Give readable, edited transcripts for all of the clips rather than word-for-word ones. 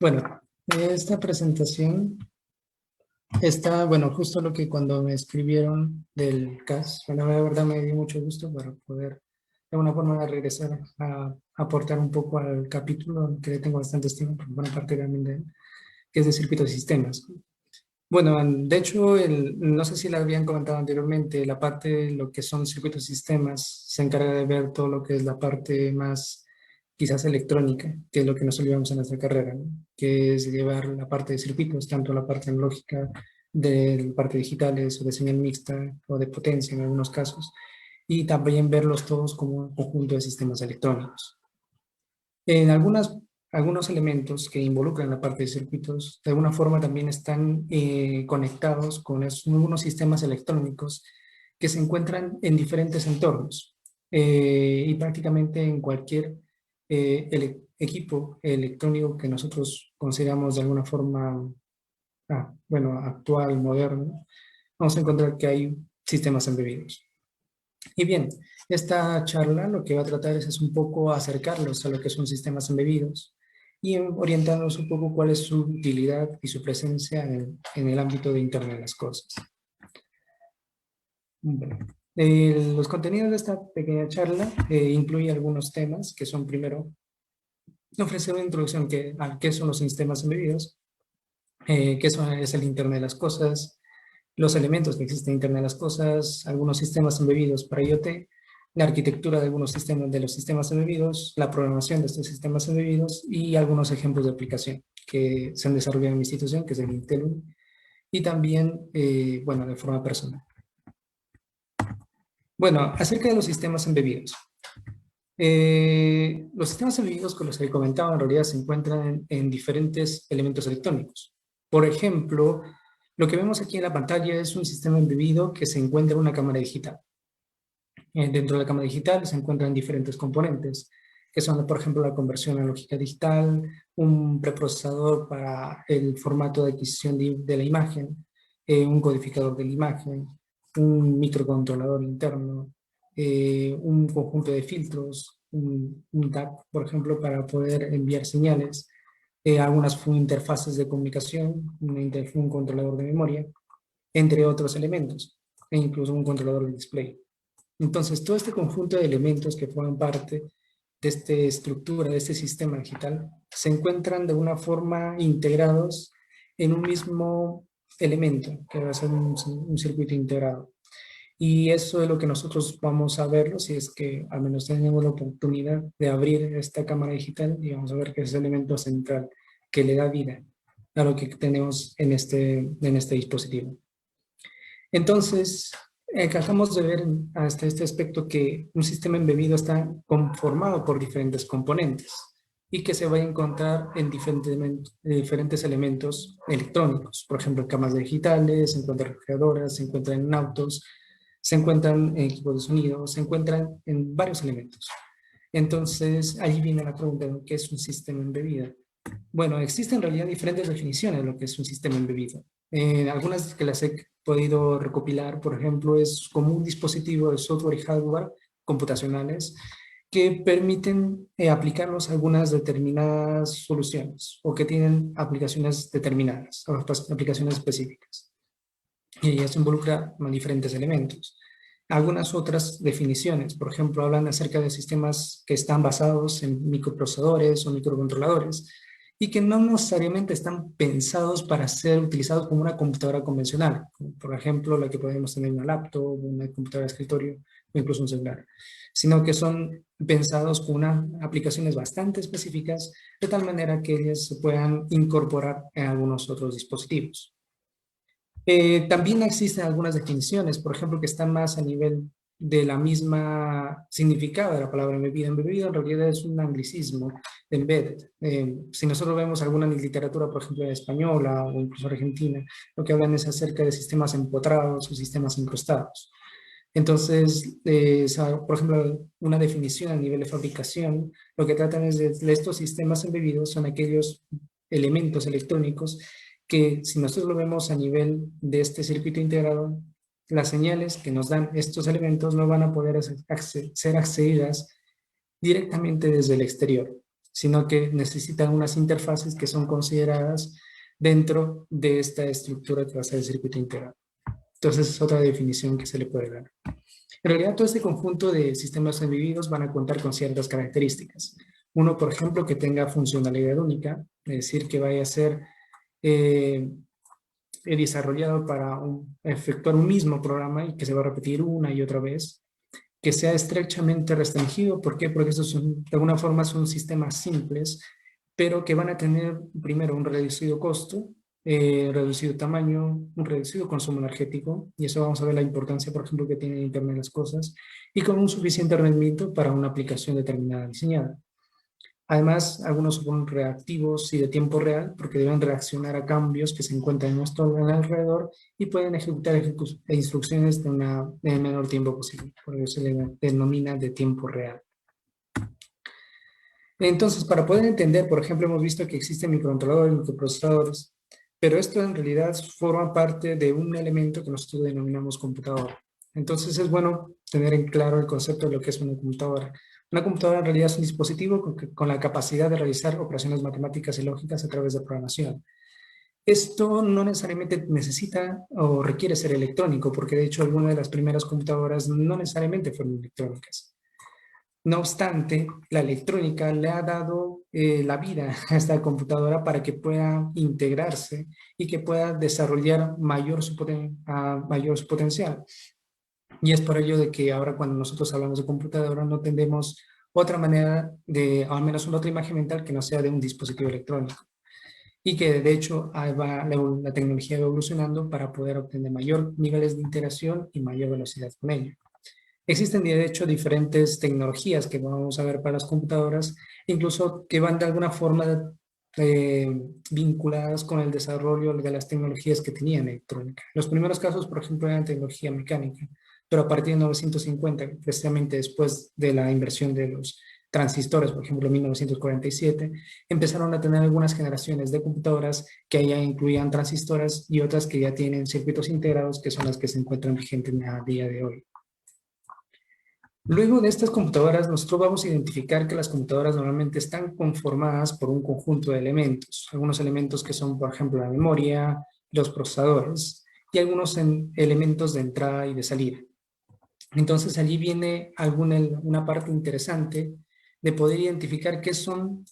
Bueno, esta presentación está, bueno, justo lo que cuando me escribieron del CAS, bueno, la verdad me dio mucho gusto para poder de alguna forma regresar a aportar un poco al capítulo que le tengo bastante estima por buena parte también de él, que es de circuitos y sistemas. Bueno, de hecho, no sé si lo habían comentado anteriormente, la parte de lo que son circuitos y sistemas se encarga de ver todo lo que es la parte más quizás electrónica, que es lo que nos olvidamos en nuestra carrera, ¿no? Que es llevar la parte de circuitos, tanto la parte analógica, de la parte digitales o de señal mixta o de potencia en algunos casos, y también verlos todos como un conjunto de sistemas electrónicos. En algunos elementos que involucran la parte de circuitos, de alguna forma también están conectados con algunos sistemas electrónicos que se encuentran en diferentes entornos y prácticamente en cualquier equipo electrónico que nosotros consideramos de alguna forma, bueno, actual, moderno, vamos a encontrar que hay sistemas embebidos. Y bien, esta charla lo que va a tratar es un poco acercarlos a lo que son sistemas embebidos y orientarnos un poco cuál es su utilidad y su presencia en el ámbito de Internet de las cosas. Bueno, los contenidos de esta pequeña charla incluyen algunos temas que son primero ofrecer una introducción a qué son los sistemas embebidos, es el Internet de las cosas, los elementos que existen en Internet de las cosas, algunos sistemas embebidos para IoT, la arquitectura de algunos sistemas de los sistemas embebidos, la programación de estos sistemas embebidos y algunos ejemplos de aplicación que se han desarrollado en mi institución, que es el Intel, y también, bueno, de forma personal. Bueno, acerca de los sistemas embebidos. Los sistemas embebidos, con los que comentaba, en realidad se encuentran en diferentes elementos electrónicos. Por ejemplo, lo que vemos aquí en la pantalla es un sistema embebido que se encuentra en una cámara digital. Dentro de la cámara digital se encuentran diferentes componentes, que son, por ejemplo, la conversión analógica digital, un preprocesador para el formato de adquisición de la imagen, un codificador de la imagen, un microcontrolador interno, un conjunto de filtros, un DAC, por ejemplo, para poder enviar señales, algunas interfaces de comunicación, un controlador de memoria, entre otros elementos, e incluso un controlador de display. Entonces, todo este conjunto de elementos que forman parte de esta estructura, de este sistema digital, se encuentran de una forma integrados en un mismo elemento, que va a ser un circuito integrado. Y eso es lo que nosotros vamos a verlo, si es que al menos tenemos la oportunidad de abrir esta cámara digital y vamos a ver que es el elemento central que le da vida a lo que tenemos en este dispositivo. Entonces, acabamos de ver hasta este aspecto que un sistema embebido está conformado por diferentes componentes y que se va a encontrar en diferentes elementos electrónicos. Por ejemplo, en camas digitales, se encuentran refrigeradoras, se encuentran en autos, se encuentran en equipos de sonido, se encuentran en varios elementos. Entonces, allí viene la pregunta de qué es un sistema embebido. Bueno, existen en realidad diferentes definiciones de lo que es un sistema embebido. Algunas que las he podido recopilar, por ejemplo, es como un dispositivo de software y hardware computacionales que permiten aplicarlos a algunas determinadas soluciones o que tienen aplicaciones determinadas o aplicaciones específicas. Y eso involucra diferentes elementos. Algunas otras definiciones, por ejemplo, hablan acerca de sistemas que están basados en microprocesadores o microcontroladores y que no necesariamente están pensados para ser utilizados como una computadora convencional, como por ejemplo la que podemos tener en una laptop, una computadora de escritorio o incluso un celular, sino que son pensados con unas aplicaciones bastante específicas de tal manera que ellas se puedan incorporar en algunos otros dispositivos. También existen algunas definiciones, por ejemplo, que están más a nivel de la misma significado de la palabra embebido. Embebido en realidad es un anglicismo de embedded. Si nosotros vemos alguna literatura, por ejemplo, española o incluso argentina, lo que hablan es acerca de sistemas empotrados o sistemas incrustados. Entonces, por ejemplo, una definición a nivel de fabricación, lo que tratan es de estos sistemas embebidos son aquellos elementos electrónicos que si nosotros lo vemos a nivel de este circuito integrado, las señales que nos dan estos elementos no van a poder ser accedidas directamente desde el exterior. sino que necesitan unas interfaces que son consideradas dentro de esta estructura que va a ser el circuito integrado. Entonces es otra definición que se le puede dar. En realidad todo este conjunto de sistemas embebidos van a contar con ciertas características. Uno, por ejemplo, que tenga funcionalidad única, es decir, que vaya a ser desarrollado para efectuar un mismo programa y que se va a repetir una y otra vez, que sea estrechamente restringido. ¿Por qué? Porque estos son, de alguna forma son sistemas simples, pero que van a tener primero un reducido costo, reducido tamaño, un reducido consumo energético, y eso vamos a ver la importancia, por ejemplo, que tiene Internet de las Cosas, y con un suficiente rendimiento para una aplicación determinada diseñada. Además, algunos son reactivos y de tiempo real porque deben reaccionar a cambios que se encuentran en nuestro alrededor y pueden ejecutar instrucciones en el menor tiempo posible. Por eso se le denomina de tiempo real. Entonces, para poder entender, por ejemplo, hemos visto que existen microcontroladores y microprocesadores, pero esto en realidad forma parte de un elemento que nosotros denominamos computadora. Entonces es bueno tener en claro el concepto de lo que es una computadora. Una computadora en realidad es un dispositivo con la capacidad de realizar operaciones matemáticas y lógicas a través de programación. Esto no necesariamente necesita o requiere ser electrónico, porque de hecho algunas de las primeras computadoras no necesariamente fueron electrónicas. No obstante, la electrónica le ha dado la vida a esta computadora para que pueda integrarse y que pueda desarrollar mayor su potencial. Y es por ello de que ahora cuando nosotros hablamos de computadora no tendemos otra manera de, o al menos una otra imagen mental que no sea de un dispositivo electrónico. Y que de hecho la tecnología va evolucionando para poder obtener mayor niveles de interacción y mayor velocidad con ello. Existen de hecho diferentes tecnologías que vamos a ver para las computadoras, incluso que van de alguna forma vinculadas con el desarrollo de las tecnologías que tenían electrónica. Los primeros casos, por ejemplo, eran tecnología mecánica, pero a partir de 1950, precisamente después de la inversión de los transistores, por ejemplo, en 1947, empezaron a tener algunas generaciones de computadoras que ya incluían transistores y otras que ya tienen circuitos integrados, que son las que se encuentran vigentes a día de hoy. Luego de estas computadoras, nosotros vamos a identificar que las computadoras normalmente están conformadas por un conjunto de elementos. Algunos elementos que son, por ejemplo, la memoria, los procesadores y algunos elementos de entrada y de salida. Entonces allí viene una parte interesante de poder identificar qué son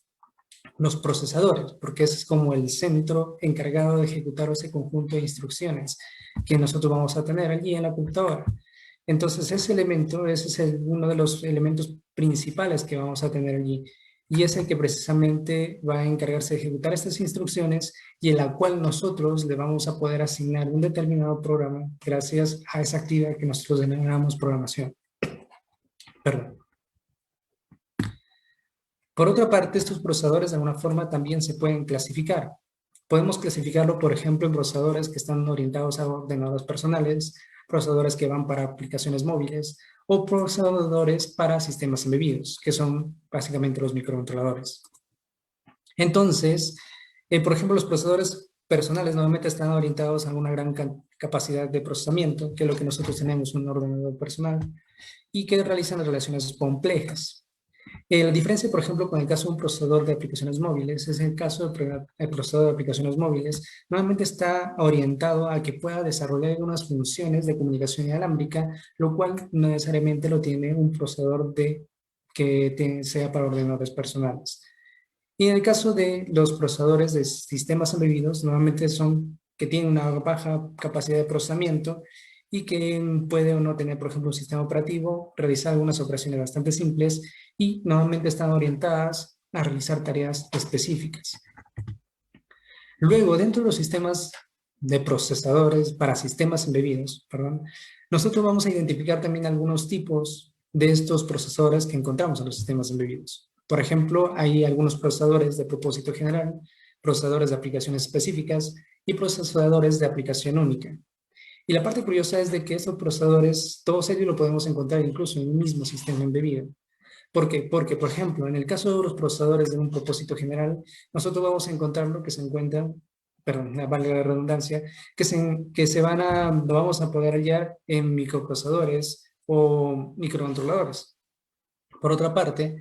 los procesadores, porque ese es como el centro encargado de ejecutar ese conjunto de instrucciones que nosotros vamos a tener allí en la computadora. Entonces ese es uno de los elementos principales que vamos a tener allí y es el que precisamente va a encargarse de ejecutar estas instrucciones y en la cual nosotros le vamos a poder asignar un determinado programa gracias a esa actividad que nosotros denominamos programación. Perdón. Por otra parte, estos procesadores de alguna forma también se pueden clasificar. Podemos clasificarlo, por ejemplo, en procesadores que están orientados a ordenadores personales, procesadores que van para aplicaciones móviles o procesadores para sistemas embebidos, que son básicamente los microcontroladores. Entonces, por ejemplo, los procesadores personales normalmente están orientados a una gran capacidad de procesamiento, que es lo que nosotros tenemos en un ordenador personal, y que realizan relaciones complejas. La diferencia, por ejemplo, con el caso de un procesador de aplicaciones móviles, es el caso del procesador de aplicaciones móviles, normalmente está orientado a que pueda desarrollar algunas funciones de comunicación inalámbrica, lo cual no necesariamente lo tiene un procesador que sea para ordenadores personales. Y en el caso de los procesadores de sistemas embebidos, normalmente son que tienen una baja capacidad de procesamiento y que puede o no tener, por ejemplo, un sistema operativo, realizar algunas operaciones bastante simples y normalmente están orientadas a realizar tareas específicas. Luego, dentro de los sistemas de procesadores para sistemas embebidos, nosotros vamos a identificar también algunos tipos de estos procesadores que encontramos en los sistemas embebidos. Por ejemplo, hay algunos procesadores de propósito general, procesadores de aplicaciones específicas y procesadores de aplicación única. Y la parte curiosa es de que estos procesadores, todos ellos lo podemos encontrar incluso en un mismo sistema embebido. ¿Por qué? Porque, por ejemplo, en el caso de los procesadores de un propósito general, nosotros vamos a encontrar lo que se encuentra, perdón, valga la redundancia, lo vamos a poder hallar en microprocesadores o microcontroladores. Por otra parte,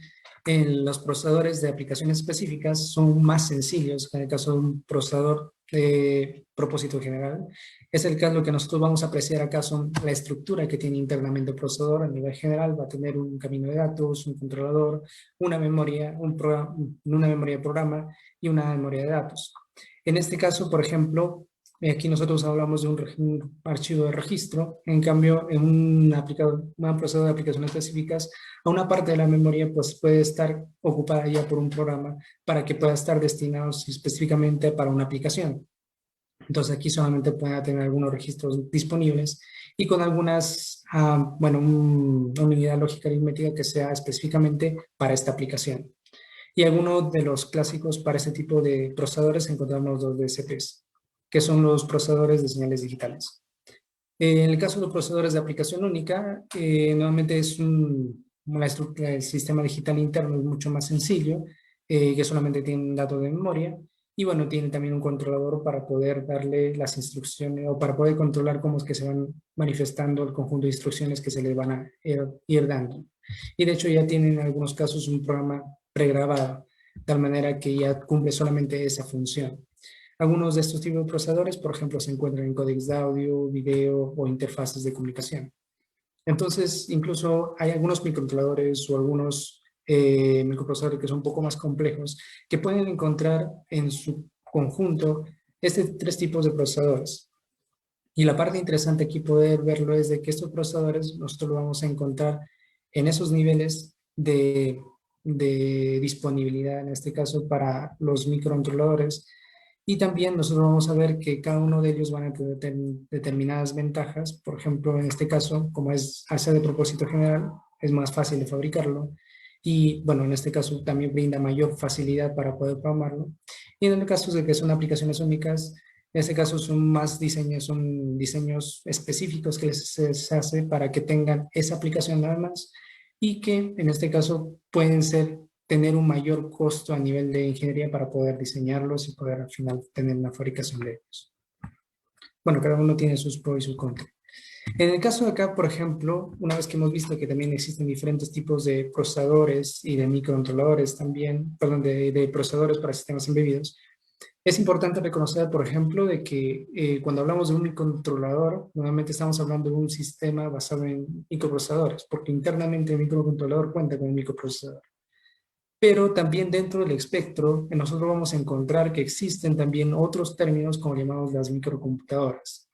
los procesadores de aplicaciones específicas son más sencillos. En el caso de un procesador de propósito general, es el caso que nosotros vamos a apreciar acá son la estructura que tiene internamente el procesador. A nivel general va a tener un camino de datos, un controlador, una memoria, una memoria de programa y una memoria de datos. En este caso, por ejemplo, aquí nosotros hablamos de un archivo de registro. En cambio, en un procesador de aplicaciones específicas, a una parte de la memoria pues, puede estar ocupada ya por un programa para que pueda estar destinado específicamente para una aplicación. Entonces aquí solamente pueden tener algunos registros disponibles y con algunas, una unidad lógica aritmética que sea específicamente para esta aplicación. Y algunos de los clásicos para este tipo de procesadores encontramos los DSPs, que son los procesadores de señales digitales. En el caso de los procesadores de aplicación única, nuevamente es la estructura del sistema digital interno es mucho más sencillo, que solamente tiene un dato de memoria, y bueno, tiene también un controlador para poder darle las instrucciones, o para poder controlar cómo es que se van manifestando el conjunto de instrucciones que se le van a ir dando. Y de hecho ya tienen en algunos casos un programa pregrabado, de tal manera que ya cumple solamente esa función. Algunos de estos tipos de procesadores, por ejemplo, se encuentran en códecs de audio, video o interfaces de comunicación. Entonces, incluso hay algunos microcontroladores o algunos microprocesadores que son un poco más complejos que pueden encontrar en su conjunto tres tipos de procesadores. Y la parte interesante aquí poder verlo es de que estos procesadores nosotros lo vamos a encontrar en esos niveles de disponibilidad, en este caso para los microcontroladores. Y también nosotros vamos a ver que cada uno de ellos van a tener determinadas ventajas. Por ejemplo, en este caso, como es al ser de propósito general, es más fácil de fabricarlo. Y bueno, en este caso también brinda mayor facilidad para poder programarlo. Y en el caso de que son aplicaciones únicas, en este caso son diseños específicos que se hace para que tengan esa aplicación nada más y que en este caso pueden tener un mayor costo a nivel de ingeniería para poder diseñarlos y poder al final tener una fabricación de ellos. Bueno, cada uno tiene sus pros y sus contras. En el caso de acá, por ejemplo, una vez que hemos visto que también existen diferentes tipos de procesadores y de microcontroladores también, perdón, de procesadores para sistemas embebidos, es importante reconocer, por ejemplo, de que cuando hablamos de un microcontrolador, nuevamente estamos hablando de un sistema basado en microprocesadores, porque internamente el microcontrolador cuenta con un microprocesador. Pero también dentro del espectro, nosotros vamos a encontrar que existen también otros términos como llamamos las microcomputadoras,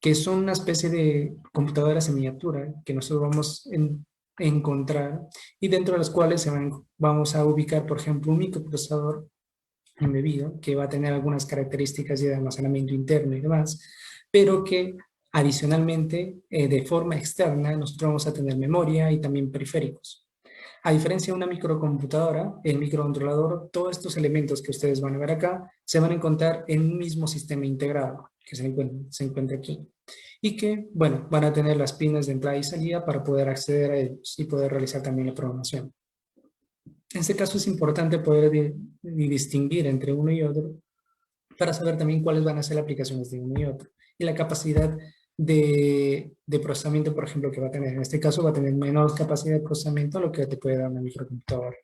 que son una especie de computadoras en miniatura que nosotros vamos a encontrar y dentro de las cuales vamos a ubicar, por ejemplo, un microprocesador embebido que va a tener algunas características de almacenamiento interno y demás, pero que adicionalmente, de forma externa, nosotros vamos a tener memoria y también periféricos. A diferencia de una microcomputadora, el microcontrolador, todos estos elementos que ustedes van a ver acá, se van a encontrar en un mismo sistema integrado que se encuentra aquí. Y que, bueno, van a tener las pines de entrada y salida para poder acceder a ellos y poder realizar también la programación. En este caso es importante poder distinguir entre uno y otro para saber también cuáles van a ser las aplicaciones de uno y otro. Y la capacidad de procesamiento, por ejemplo, que va a tener. En este caso va a tener menor capacidad de procesamiento a lo que te puede dar una microcomputadora.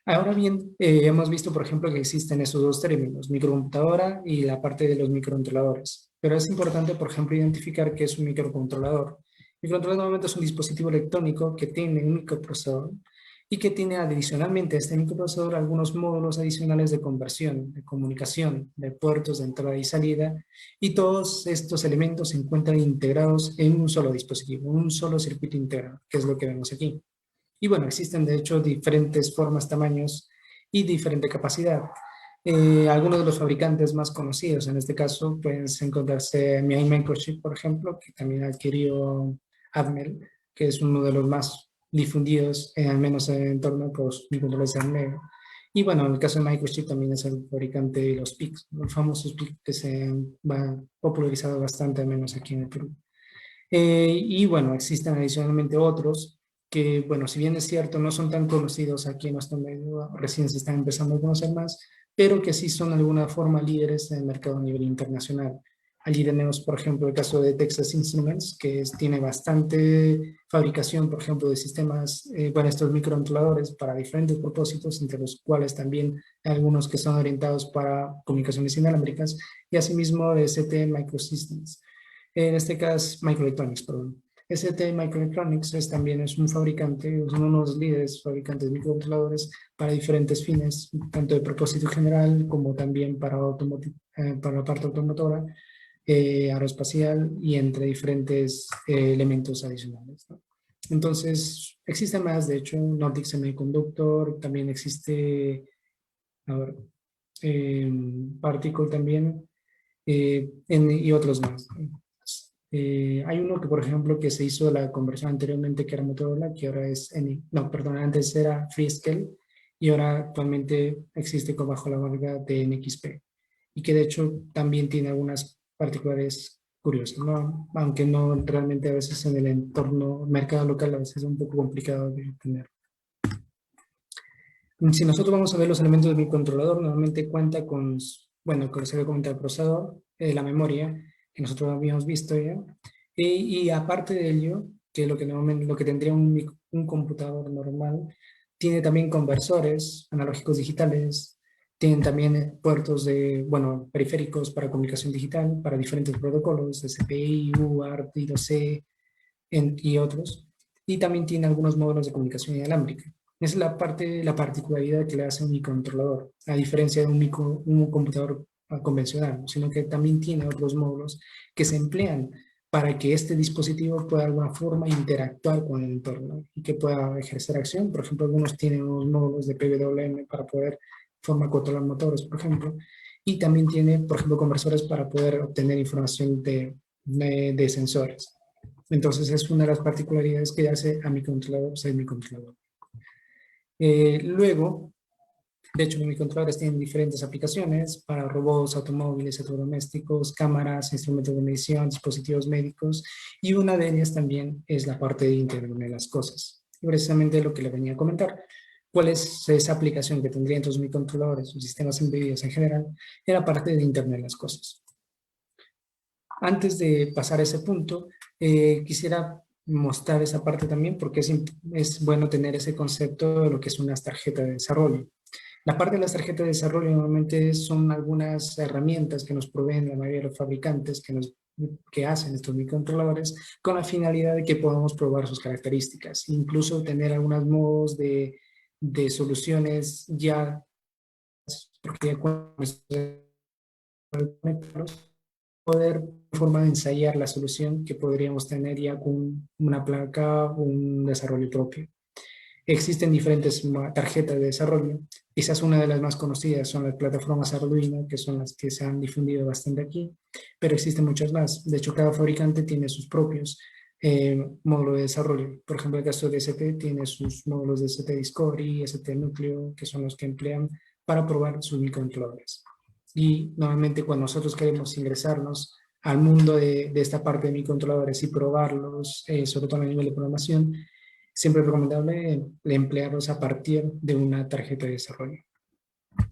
Ahora bien, hemos visto, por ejemplo, que existen esos dos términos, microcomputadora y la parte de los microcontroladores. Pero es importante, por ejemplo, identificar qué es un microcontrolador. El microcontrolador normalmente es un dispositivo electrónico que tiene un microprocesador y que tiene adicionalmente a este microprocesador algunos módulos adicionales de conversión, de comunicación, de puertos de entrada y salida, y todos estos elementos se encuentran integrados en un solo dispositivo, un solo circuito integrado, que es lo que vemos aquí. Y bueno, existen de hecho diferentes formas, tamaños y diferente capacidad. Algunos de los fabricantes más conocidos en este caso pueden encontrarse Microchip, por ejemplo, que también adquirió Atmel, que es uno de los más difundidos, al menos en torno a los microcontroladores de Atmel. Y bueno, en el caso de Microchip también es el fabricante de los PICs, los famosos PICs que se han popularizado bastante, al menos aquí en el Perú. Y bueno, existen adicionalmente otros que, bueno, si bien es cierto, no son tan conocidos aquí en nuestro medio, recién se están empezando a conocer más, pero que sí son de alguna forma líderes en el mercado a nivel internacional. Allí tenemos, por ejemplo, el caso de Texas Instruments, que tiene bastante fabricación, por ejemplo, de sistemas, bueno, estos microcontroladores para diferentes propósitos, entre los cuales también hay algunos que son orientados para comunicaciones inalámbricas, y asimismo de ST Microsystems. En este caso, Microelectronics, perdón. ST Microelectronics también es un fabricante, son unos líderes fabricantes de microcontroladores para diferentes fines, tanto de propósito general como también para la parte automotora, aeroespacial y entre diferentes elementos adicionales, ¿no? Entonces, existe más, de hecho, Nordic Semiconductor, también existe, a ver, Particle también, y otros más, ¿no? Hay uno que, por ejemplo, que se hizo la conversión anteriormente, que era Motorola, que ahora es, no, perdón, antes era Freescale, y ahora actualmente existe bajo la marca de NXP, y que de hecho también tiene algunas particulares curiosas, ¿no? Aunque no realmente a veces en el entorno mercado local a veces es un poco complicado de obtener. Si nosotros vamos a ver los elementos del microcontrolador, normalmente cuenta con, bueno, como se había comentado, el procesador, la memoria, que nosotros habíamos visto ya, y aparte de ello, que es lo que normalmente, lo que tendría un computador normal, tiene también conversores analógicos digitales, tienen también puertos de, bueno, periféricos para comunicación digital, para diferentes protocolos, de CPI, UART, I2C, y otros, y también tiene algunos módulos de comunicación inalámbrica. Esa es la parte, la particularidad que le hace a un microcontrolador, a diferencia de un computador convencional, sino que también tiene otros módulos que se emplean para que este dispositivo pueda de alguna forma interactuar con el entorno y que pueda ejercer acción. Por ejemplo, algunos tienen unos módulos de PWM para poder forma controlar motores, por ejemplo, y también tiene, por ejemplo, conversores para poder obtener información de sensores. Entonces es una de las particularidades que hace a mi controlador ser mi controlador. Luego, de hecho, mis controladores tienen diferentes aplicaciones para robots, automóviles, electrodomésticos, cámaras, instrumentos de medición, dispositivos médicos, y una de ellas también es la parte de Internet de las cosas. Y precisamente lo que le venía a comentar, cuál es esa aplicación que tendría entonces mis controladores o sistemas embebidos en general, en la parte de Internet de las cosas. Antes de pasar a ese punto, quisiera mostrar esa parte también porque es bueno tener ese concepto de lo que es una tarjeta de desarrollo. La parte de las tarjetas de desarrollo normalmente son algunas herramientas que nos proveen la mayoría de los fabricantes que hacen estos microcontroladores con la finalidad de que podamos probar sus características, incluso tener algunos modos de soluciones ya, porque ya cuando poder de forma de ensayar la solución que podríamos tener ya con una placa o un desarrollo propio. Existen diferentes tarjetas de desarrollo. Quizás una de las más conocidas son las plataformas Arduino, que son las que se han difundido bastante aquí, pero existen muchas más. De hecho, cada fabricante tiene sus propios módulos de desarrollo. Por ejemplo, el caso de ST tiene sus módulos de ST Discovery, ST Núcleo, que son los que emplean para probar sus microcontroladores. Y normalmente cuando nosotros queremos ingresarnos al mundo de esta parte de microcontroladores y probarlos, sobre todo a nivel de programación, siempre es recomendable emplearlos a partir de una tarjeta de desarrollo.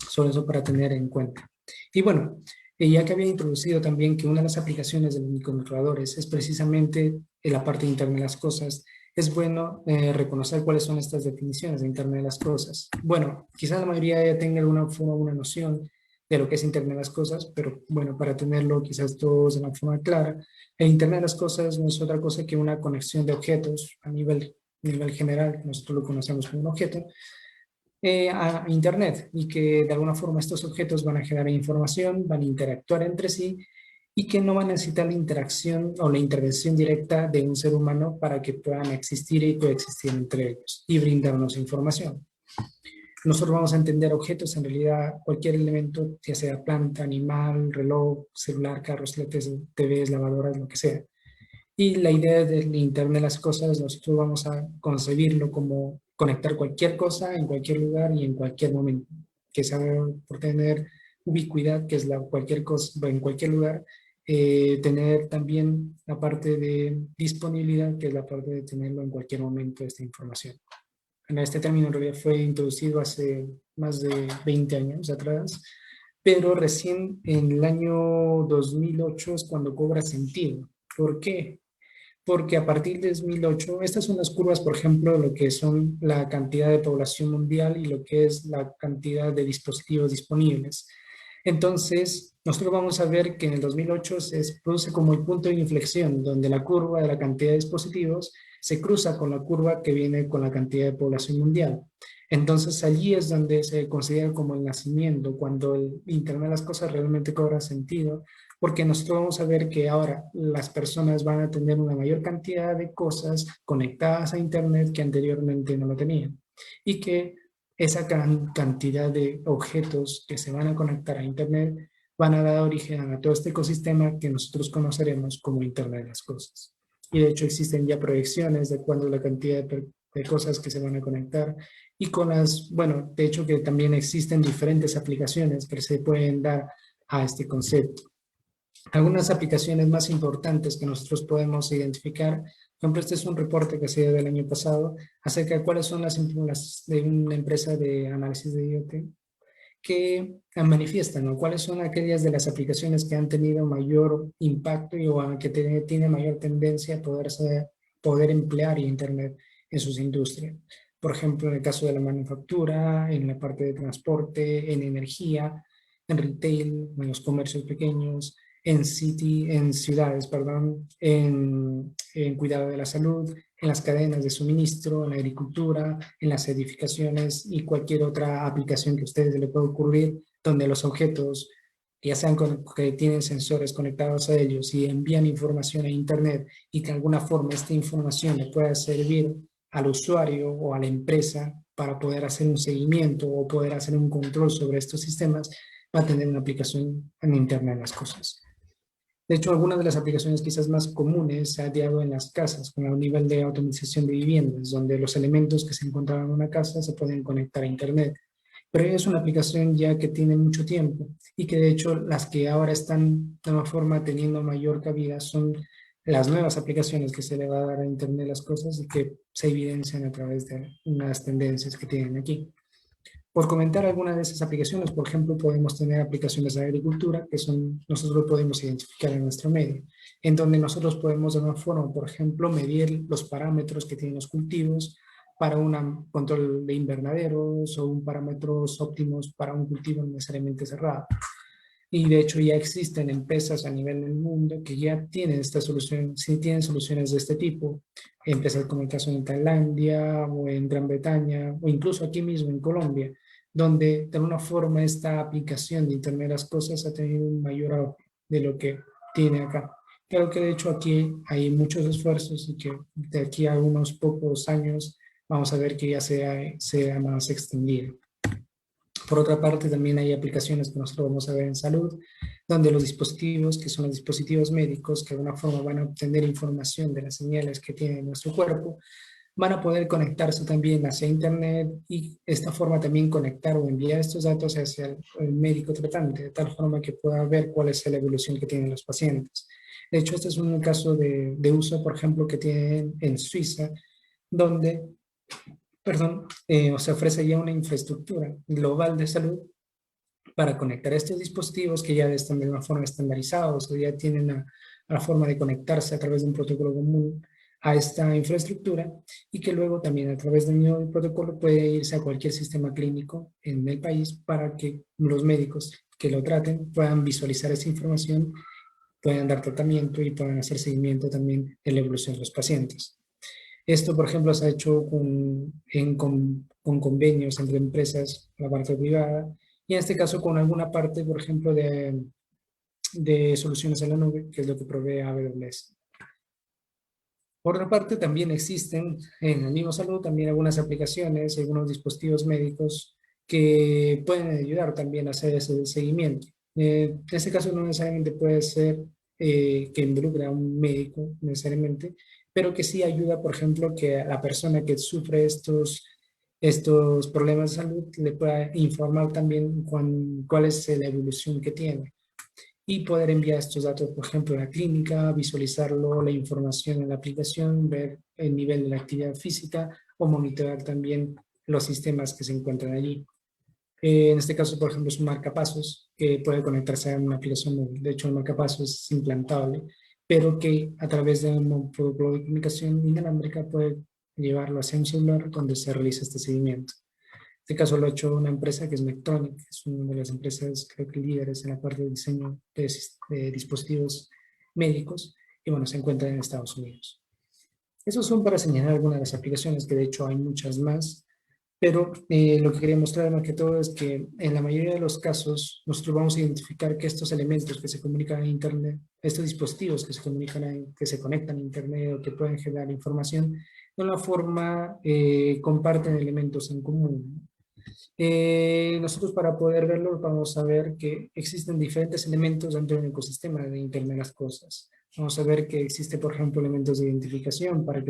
Solo eso para tener en cuenta. Y bueno, ya que había introducido también que una de las aplicaciones de los microcontroladores es precisamente en la parte interna de las cosas, es bueno reconocer cuáles son estas definiciones de Internet de las cosas. Bueno, quizás la mayoría ya tenga de alguna forma una noción de lo que es Internet de las cosas, pero bueno, para tenerlo quizás todos de una forma clara, el Internet de las cosas no es otra cosa que una conexión de objetos a nivel general, que nosotros lo conocemos como un objeto, a Internet, y que de alguna forma estos objetos van a generar información, van a interactuar entre sí y que no van a necesitar la interacción o la intervención directa de un ser humano para que puedan existir y coexistir entre ellos y brindarnos información. Nosotros vamos a entender objetos, en realidad cualquier elemento, ya sea planta, animal, reloj, celular, carros, TVs, lavadoras, lo que sea. Y la idea del Internet de las cosas, nosotros vamos a concebirlo como conectar cualquier cosa en cualquier lugar y en cualquier momento, que sabe por tener ubicuidad, que es cualquier cosa en cualquier lugar, tener también la parte de disponibilidad, que es la parte de tenerlo en cualquier momento esta información. Este término en realidad fue introducido hace más de 20 años atrás pero recién en el año 2008 es cuando cobra sentido. ¿Por qué? Porque a partir de 2008, estas son las curvas, por ejemplo, de lo que son la cantidad de población mundial y lo que es la cantidad de dispositivos disponibles. Entonces, nosotros vamos a ver que en el 2008 se produce como el punto de inflexión, donde la curva de la cantidad de dispositivos se cruza con la curva que viene con la cantidad de población mundial. Entonces, allí es donde se considera como el nacimiento, cuando el Internet de las cosas realmente cobra sentido, porque nosotros vamos a ver que ahora las personas van a tener una mayor cantidad de cosas conectadas a Internet que anteriormente no lo tenían. Y que esa cantidad de objetos que se van a conectar a Internet van a dar origen a todo este ecosistema que nosotros conoceremos como Internet de las cosas. Y de hecho existen ya proyecciones de cuándo la cantidad de cosas que se van a conectar y con las, bueno, de hecho que también existen diferentes aplicaciones que se pueden dar a este concepto. Algunas aplicaciones más importantes que nosotros podemos identificar, por ejemplo, este es un reporte que se dio del año pasado acerca de cuáles son las de una empresa de análisis de IoT que manifiestan, ¿no? Cuáles son aquellas de las aplicaciones que han tenido mayor impacto y o que tiene mayor tendencia a poder emplear Internet en sus industrias. Por ejemplo, en el caso de la manufactura, en la parte de transporte, en energía, en retail, en los comercios pequeños, en ciudades, perdón, en cuidado de la salud, en las cadenas de suministro, en la agricultura, en las edificaciones y cualquier otra aplicación que a ustedes les pueda ocurrir, donde los objetos, ya sean que tienen sensores conectados a ellos y envían información a Internet y que de alguna forma esta información le pueda servir al usuario o a la empresa para poder hacer un seguimiento o poder hacer un control sobre estos sistemas, va a tener una aplicación en Internet de las cosas. De hecho, algunas de las aplicaciones quizás más comunes se ha dado en las casas, con el nivel de automatización de viviendas, donde los elementos que se encontraban en una casa se pueden conectar a Internet. Pero es una aplicación ya que tiene mucho tiempo y que de hecho las que ahora están de alguna forma teniendo mayor cabida son las nuevas aplicaciones que se le va a dar a Internet las cosas y que se evidencian a través de unas tendencias que tienen aquí. Por comentar algunas de esas aplicaciones, por ejemplo, podemos tener aplicaciones de agricultura que nosotros podemos identificar en nuestro medio, en donde nosotros podemos de una forma, por ejemplo, medir los parámetros que tienen los cultivos para un control de invernaderos o un parámetros óptimos para un cultivo necesariamente cerrado. Y de hecho ya existen empresas a nivel del mundo que ya tienen esta solución, sí tienen soluciones de este tipo, empresas como el caso en Tailandia o en Gran Bretaña o incluso aquí mismo en Colombia, donde de alguna forma esta aplicación de Internet de las Cosas ha tenido un mayor auge de lo que tiene acá. Creo que de hecho aquí hay muchos esfuerzos y que de aquí a unos pocos años vamos a ver que ya sea más extendido. Por otra parte, también hay aplicaciones que nosotros vamos a ver en salud, donde los dispositivos, que son los dispositivos médicos, que de alguna forma van a obtener información de las señales que tiene nuestro cuerpo, van a poder conectarse también hacia Internet y de esta forma también conectar o enviar estos datos hacia el médico tratante, de tal forma que pueda ver cuál es la evolución que tienen los pacientes. De hecho, este es un caso de uso, por ejemplo, que tienen en Suiza, donde se ofrece ya una infraestructura global de salud para conectar estos dispositivos que ya están de una forma estandarizados o ya tienen la forma de conectarse a través de un protocolo común a esta infraestructura y que luego también a través del mismo protocolo puede irse a cualquier sistema clínico en el país para que los médicos que lo traten puedan visualizar esa información, puedan dar tratamiento y puedan hacer seguimiento también de la evolución de los pacientes. Esto, por ejemplo, se ha hecho con convenios entre empresas, la parte privada, y en este caso con alguna parte, por ejemplo, de soluciones en la nube, que es lo que provee AWS. Por otra parte, también existen en el mismo salud también algunas aplicaciones, algunos dispositivos médicos que pueden ayudar también a hacer ese seguimiento. En este caso no necesariamente puede ser que involucre a un médico necesariamente, pero que sí ayuda, por ejemplo, que a la persona que sufre estos problemas de salud le pueda informar también cuál es la evolución que tiene y poder enviar estos datos, por ejemplo, a la clínica, visualizarlo, la información en la aplicación, ver el nivel de la actividad física o monitorear también los sistemas que se encuentran allí. En este caso, por ejemplo, es un marcapasos que puede conectarse a una aplicación móvil. De hecho, el marcapaso es implantable, pero que a través de un protocolo de comunicación inalámbrica puede llevarlo hacia un celular donde se realiza este seguimiento. En este caso lo ha hecho una empresa que es Medtronic, que es una de las empresas, creo que líderes en la parte de diseño de dispositivos médicos, y bueno, se encuentra en Estados Unidos. Esos son para señalar algunas de las aplicaciones, que de hecho hay muchas más, pero lo que quería mostrar más que todo es que en la mayoría de los casos nosotros vamos a identificar que estos elementos que se comunican a Internet, estos dispositivos que se comunican, que se conectan a Internet o que pueden generar información, de una forma comparten elementos en común. Nosotros para poder verlo vamos a ver que existen diferentes elementos dentro del ecosistema de Internet de las cosas. Vamos a ver que existe, por ejemplo, elementos de identificación para que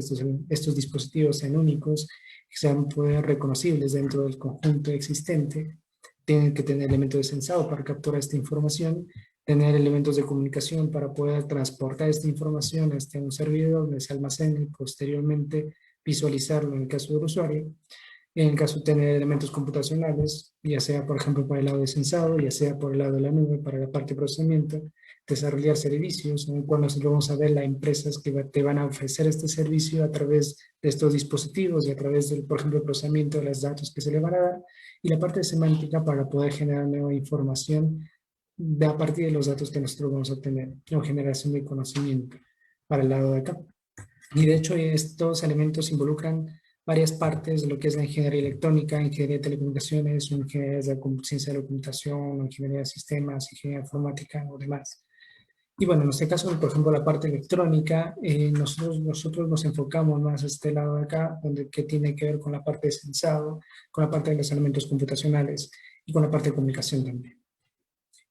estos dispositivos sean únicos, que sean reconocibles dentro del conjunto existente. Tienen que tener elementos de sensado para capturar esta información, tener elementos de comunicación para poder transportar esta información hasta un servidor donde se almacene y posteriormente visualizarlo en el caso del usuario. En el caso de tener elementos computacionales, ya sea por ejemplo por el lado de sensado, ya sea por el lado de la nube para la parte de procesamiento, desarrollar servicios en el cual nosotros vamos a ver las empresas que te van a ofrecer este servicio a través de estos dispositivos y a través del, por ejemplo, el procesamiento de los datos que se le van a dar, y la parte de semántica para poder generar nueva información a partir de los datos que nosotros vamos a obtener, o generación de conocimiento para el lado de acá. Y de hecho estos elementos involucran varias partes de lo que es la ingeniería electrónica, ingeniería de telecomunicaciones, ingeniería de ciencia de la computación, ingeniería de sistemas, ingeniería informática o demás. Y bueno, en este caso, por ejemplo, la parte electrónica, nosotros nos enfocamos más a este lado de acá, donde que tiene que ver con la parte de sensado, con la parte de los elementos computacionales y con la parte de comunicación también.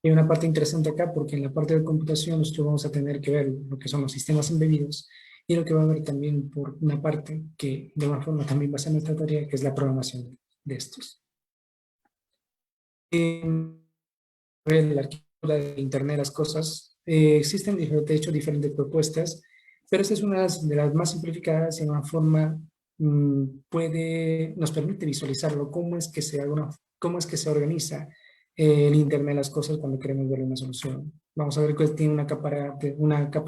Hay una parte interesante acá porque en la parte de computación nosotros vamos a tener que ver lo que son los sistemas embebidos y lo que va a haber también por una parte que de alguna forma también va a ser nuestra tarea, que es la programación de estos. La arquitectura de Internet de las cosas, existen de hecho diferentes propuestas, pero esta es una de las más simplificadas y de una forma nos permite visualizarlo, cómo es que se organiza el Internet de las cosas cuando queremos ver una solución. Vamos a ver que tiene una capa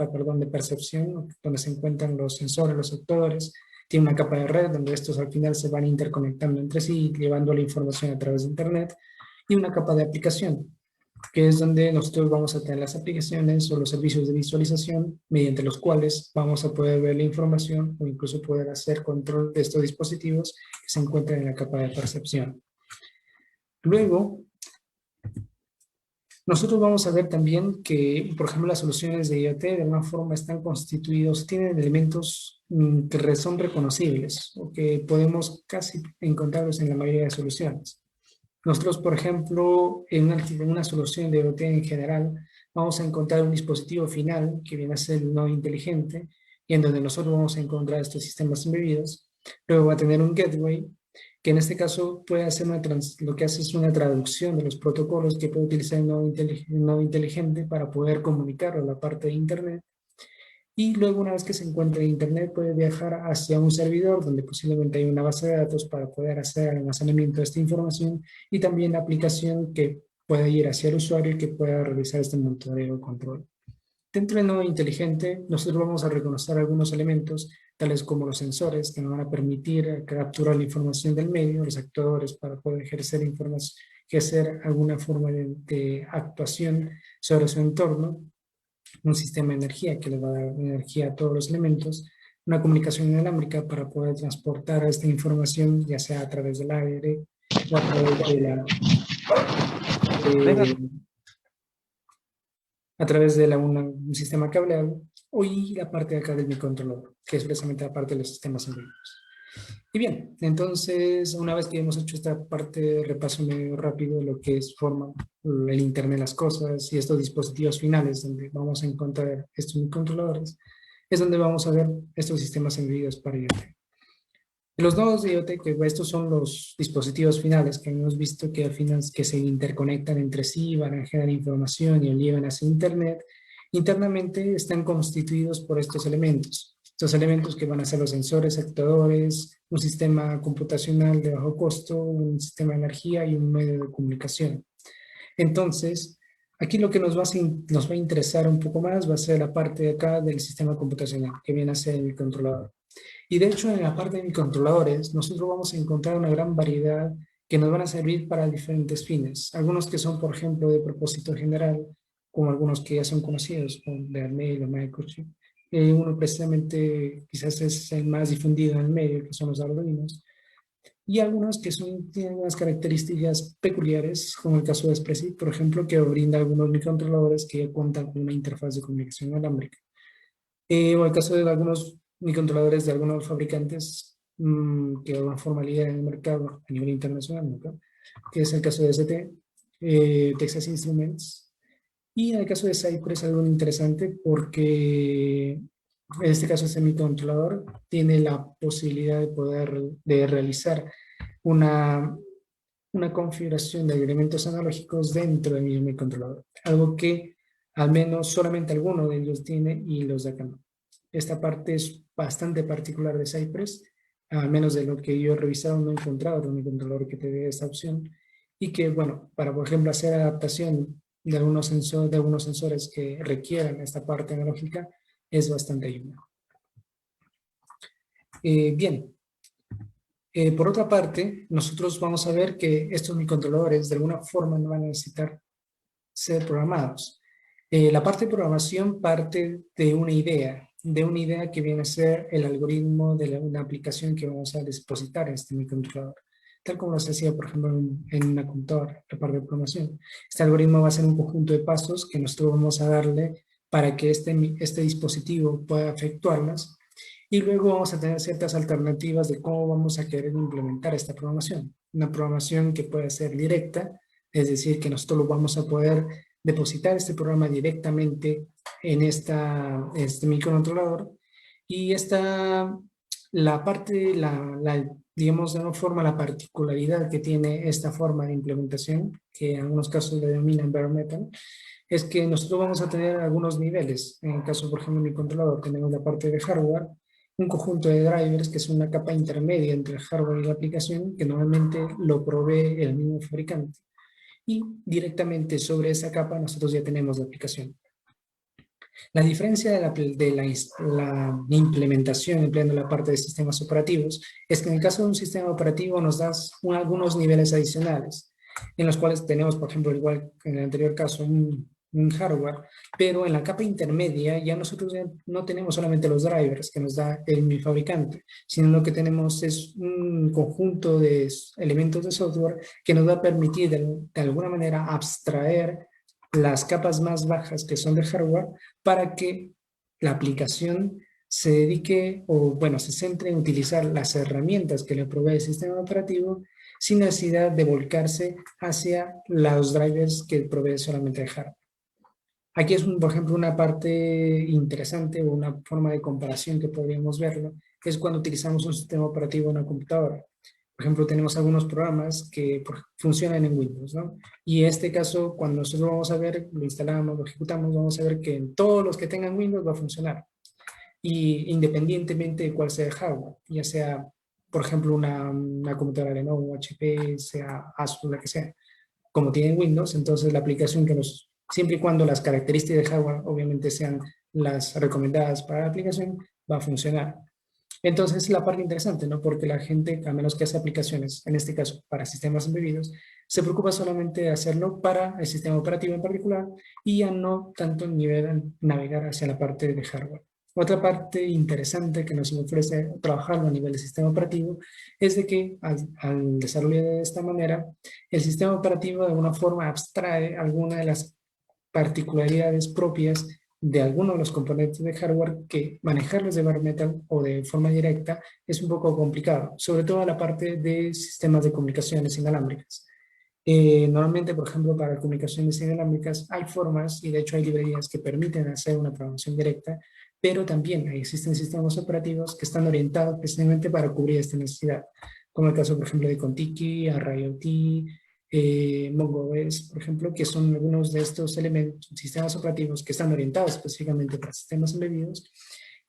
de percepción, donde se encuentran los sensores, los actores, tiene una capa de red, donde estos al final se van interconectando entre sí, llevando la información a través de Internet, y una capa de aplicación, que es donde nosotros vamos a tener las aplicaciones o los servicios de visualización mediante los cuales vamos a poder ver la información o incluso poder hacer control de estos dispositivos que se encuentran en la capa de percepción. Luego, nosotros vamos a ver también que, por ejemplo, las soluciones de IoT de alguna forma están constituidos, tienen elementos que son reconocibles o que podemos casi encontrarlos en la mayoría de soluciones. Nosotros, por ejemplo, en una solución de IoT en general, vamos a encontrar un dispositivo final que viene a ser el nodo inteligente, y en donde nosotros vamos a encontrar estos sistemas embebidos. Luego va a tener un gateway, que en este caso puede hacer lo que hace es una traducción de los protocolos que puede utilizar el nodo inteligente para poder comunicarlo a la parte de Internet. Y luego, una vez que se encuentre en Internet, puede viajar hacia un servidor donde posiblemente hay una base de datos para poder hacer almacenamiento de esta información, y también la aplicación que pueda ir hacia el usuario y que pueda realizar este monitoreo o control. Dentro del nodo inteligente, nosotros vamos a reconocer algunos elementos, tales como los sensores, que nos van a permitir capturar la información del medio, los actuadores para poder ejercer alguna forma de actuación sobre su entorno, un sistema de energía que le va a dar energía a todos los elementos, una comunicación inalámbrica para poder transportar esta información, ya sea a través del aire o a través de un sistema cableado, y la parte de acá del microcontrolador, que es precisamente la parte de los sistemas embebidos. Y bien, entonces, una vez que hemos hecho esta parte de repaso medio rápido de lo que forma el Internet de las cosas y estos dispositivos finales donde vamos a encontrar estos microcontroladores, es donde vamos a ver estos sistemas embebidos para IoT. Los nodos de IoT, que estos son los dispositivos finales que hemos visto que al final que se interconectan entre sí, van a generar información y llevan hacia Internet. Internamente están constituidos por estos elementos que van a ser los sensores, actuadores, un sistema computacional de bajo costo, un sistema de energía y un medio de comunicación. Entonces, aquí lo que nos va a interesar un poco más va a ser la parte de acá del sistema computacional, que viene a ser el controlador. Y de hecho, en la parte de microcontroladores, nosotros vamos a encontrar una gran variedad que nos van a servir para diferentes fines. Algunos que son, por ejemplo, de propósito general, como algunos que ya son conocidos, como de Arnell o Microchip. Uno precisamente quizás es el más difundido en el medio, que son los Arduinos. Y algunos que tienen unas características peculiares, como el caso de Espressif, por ejemplo, que brinda algunos microcontroladores que ya cuentan con una interfaz de comunicación inalámbrica. O el caso de algunos microcontroladores de algunos fabricantes que de alguna forma lideran en el mercado a nivel internacional, ¿no? Que es el caso de ST, Texas Instruments. Y en el caso de Cypress es algo interesante porque en este caso este microcontrolador tiene la posibilidad de poder realizar una, una configuración de elementos analógicos dentro del mismo microcontrolador. Algo que al menos solamente alguno de ellos tiene y los de acá no. Esta parte es bastante particular de Cypress, al menos de lo que yo he revisado, no he encontrado un microcontrolador que te dé esta opción. Y que, bueno, para por ejemplo hacer adaptación de algunos sensores que requieran esta parte analógica, es bastante ayuda. Bien, por otra parte, nosotros vamos a ver que estos microcontroladores de alguna forma no van a necesitar ser programados. La parte de programación parte de una idea que viene a ser el algoritmo de una aplicación que vamos a depositar en este microcontrolador. Tal como se hacía, por ejemplo, en una computadora, la parte de programación. Este algoritmo va a ser un conjunto de pasos que nosotros vamos a darle para que este dispositivo pueda efectuarlas. Y luego vamos a tener ciertas alternativas de cómo vamos a querer implementar esta programación. Una programación que puede ser directa, es decir, que nosotros lo vamos a poder depositar este programa directamente en este microcontrolador. Y la parte, digamos de una forma, la particularidad que tiene esta forma de implementación, que en algunos casos le denominan bare metal, es que nosotros vamos a tener algunos niveles. En el caso, por ejemplo, de mi controlador, tenemos la parte de hardware, un conjunto de drivers que es una capa intermedia entre el hardware y la aplicación, que normalmente lo provee el mismo fabricante. Y directamente sobre esa capa nosotros ya tenemos la aplicación. La diferencia de la implementación empleando la parte de sistemas operativos es que en el caso de un sistema operativo nos das algunos niveles adicionales, en los cuales tenemos, por ejemplo, igual que en el anterior caso, un hardware, pero en la capa intermedia ya nosotros ya no tenemos solamente los drivers que nos da mi fabricante, sino lo que tenemos es un conjunto de elementos de software que nos va a permitir de alguna manera abstraer las capas más bajas que son de hardware para que la aplicación se dedique o, bueno, se centre en utilizar las herramientas que le provee el sistema operativo sin necesidad de volcarse hacia los drivers que provee solamente el hardware. Aquí es, por ejemplo, una parte interesante o una forma de comparación que podríamos verlo, es cuando utilizamos un sistema operativo en una computadora. Por ejemplo, tenemos algunos programas que funcionan en Windows, ¿no? Y en este caso, cuando nosotros vamos a ver, lo instalamos, lo ejecutamos, vamos a ver que en todos los que tengan Windows va a funcionar. Y independientemente de cuál sea el hardware, ya sea, por ejemplo, una computadora Lenovo, HP, sea Asus, la que sea, como tienen Windows, entonces la aplicación siempre y cuando las características de hardware obviamente sean las recomendadas para la aplicación, va a funcionar. Entonces es la parte interesante, ¿no? Porque la gente, a menos que hace aplicaciones, en este caso para sistemas embebidos, se preocupa solamente de hacerlo para el sistema operativo en particular y ya no tanto en nivel navegar hacia la parte de hardware. Otra parte interesante que nos ofrece trabajarlo a nivel de sistema operativo es de que al desarrollar de esta manera, el sistema operativo de alguna forma abstrae alguna de las particularidades propias de algunos de los componentes de hardware que manejarlos de bare metal o de forma directa es un poco complicado, sobre todo la parte de sistemas de comunicaciones inalámbricas. Normalmente, por ejemplo, para comunicaciones inalámbricas hay formas y de hecho hay librerías que permiten hacer una programación directa, pero también existen sistemas operativos que están orientados precisamente para cubrir esta necesidad, como el caso, por ejemplo, de Contiki, ArrayOT, MongoOS, por ejemplo, que son algunos de estos elementos, sistemas operativos que están orientados específicamente para sistemas embebidos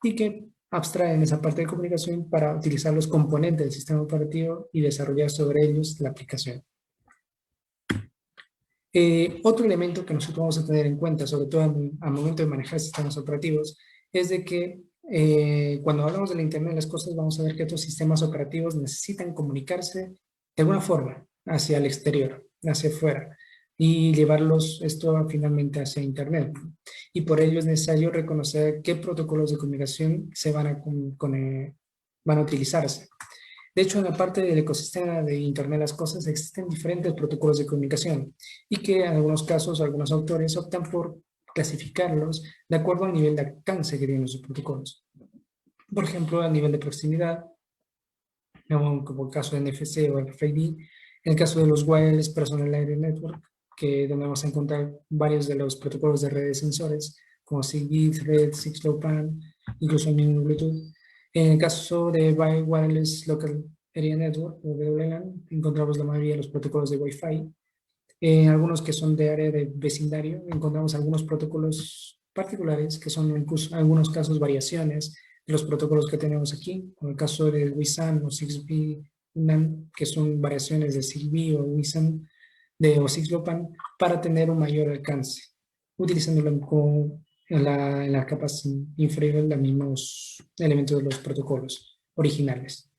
y que abstraen esa parte de comunicación para utilizar los componentes del sistema operativo y desarrollar sobre ellos la aplicación. Otro elemento que nosotros vamos a tener en cuenta, sobre todo al momento de manejar sistemas operativos, es de que cuando hablamos de la Internet de las cosas, vamos a ver que estos sistemas operativos necesitan comunicarse de alguna forma hacia el exterior, hacia afuera, y llevarlos esto finalmente hacia Internet. Y por ello es necesario reconocer qué protocolos de comunicación van a utilizarse. De hecho, en la parte del ecosistema de Internet de las cosas existen diferentes protocolos de comunicación y que en algunos casos algunos autores optan por clasificarlos de acuerdo al nivel de alcance que tienen sus protocolos. Por ejemplo, a nivel de proximidad, como el caso de NFC o RFID, en el caso de los Wireless Personal Area Network, donde vamos a encontrar varios de los protocolos de redes sensores, como Zigbee, Thread, 6LoWPAN, incluso el mismo Bluetooth. En el caso de Wireless Local Area Network, o WLAN, encontramos la mayoría de los protocolos de Wi-Fi. En algunos que son de área de vecindario, encontramos algunos protocolos particulares que son incluso en algunos casos variaciones de los protocolos que tenemos aquí, como el caso de WISAN o 6B NAN, que son variaciones de Zigbee o WISAN o 6LoWPAN para tener un mayor alcance, utilizándolo en las capas inferiores los mismos elementos de los protocolos originales.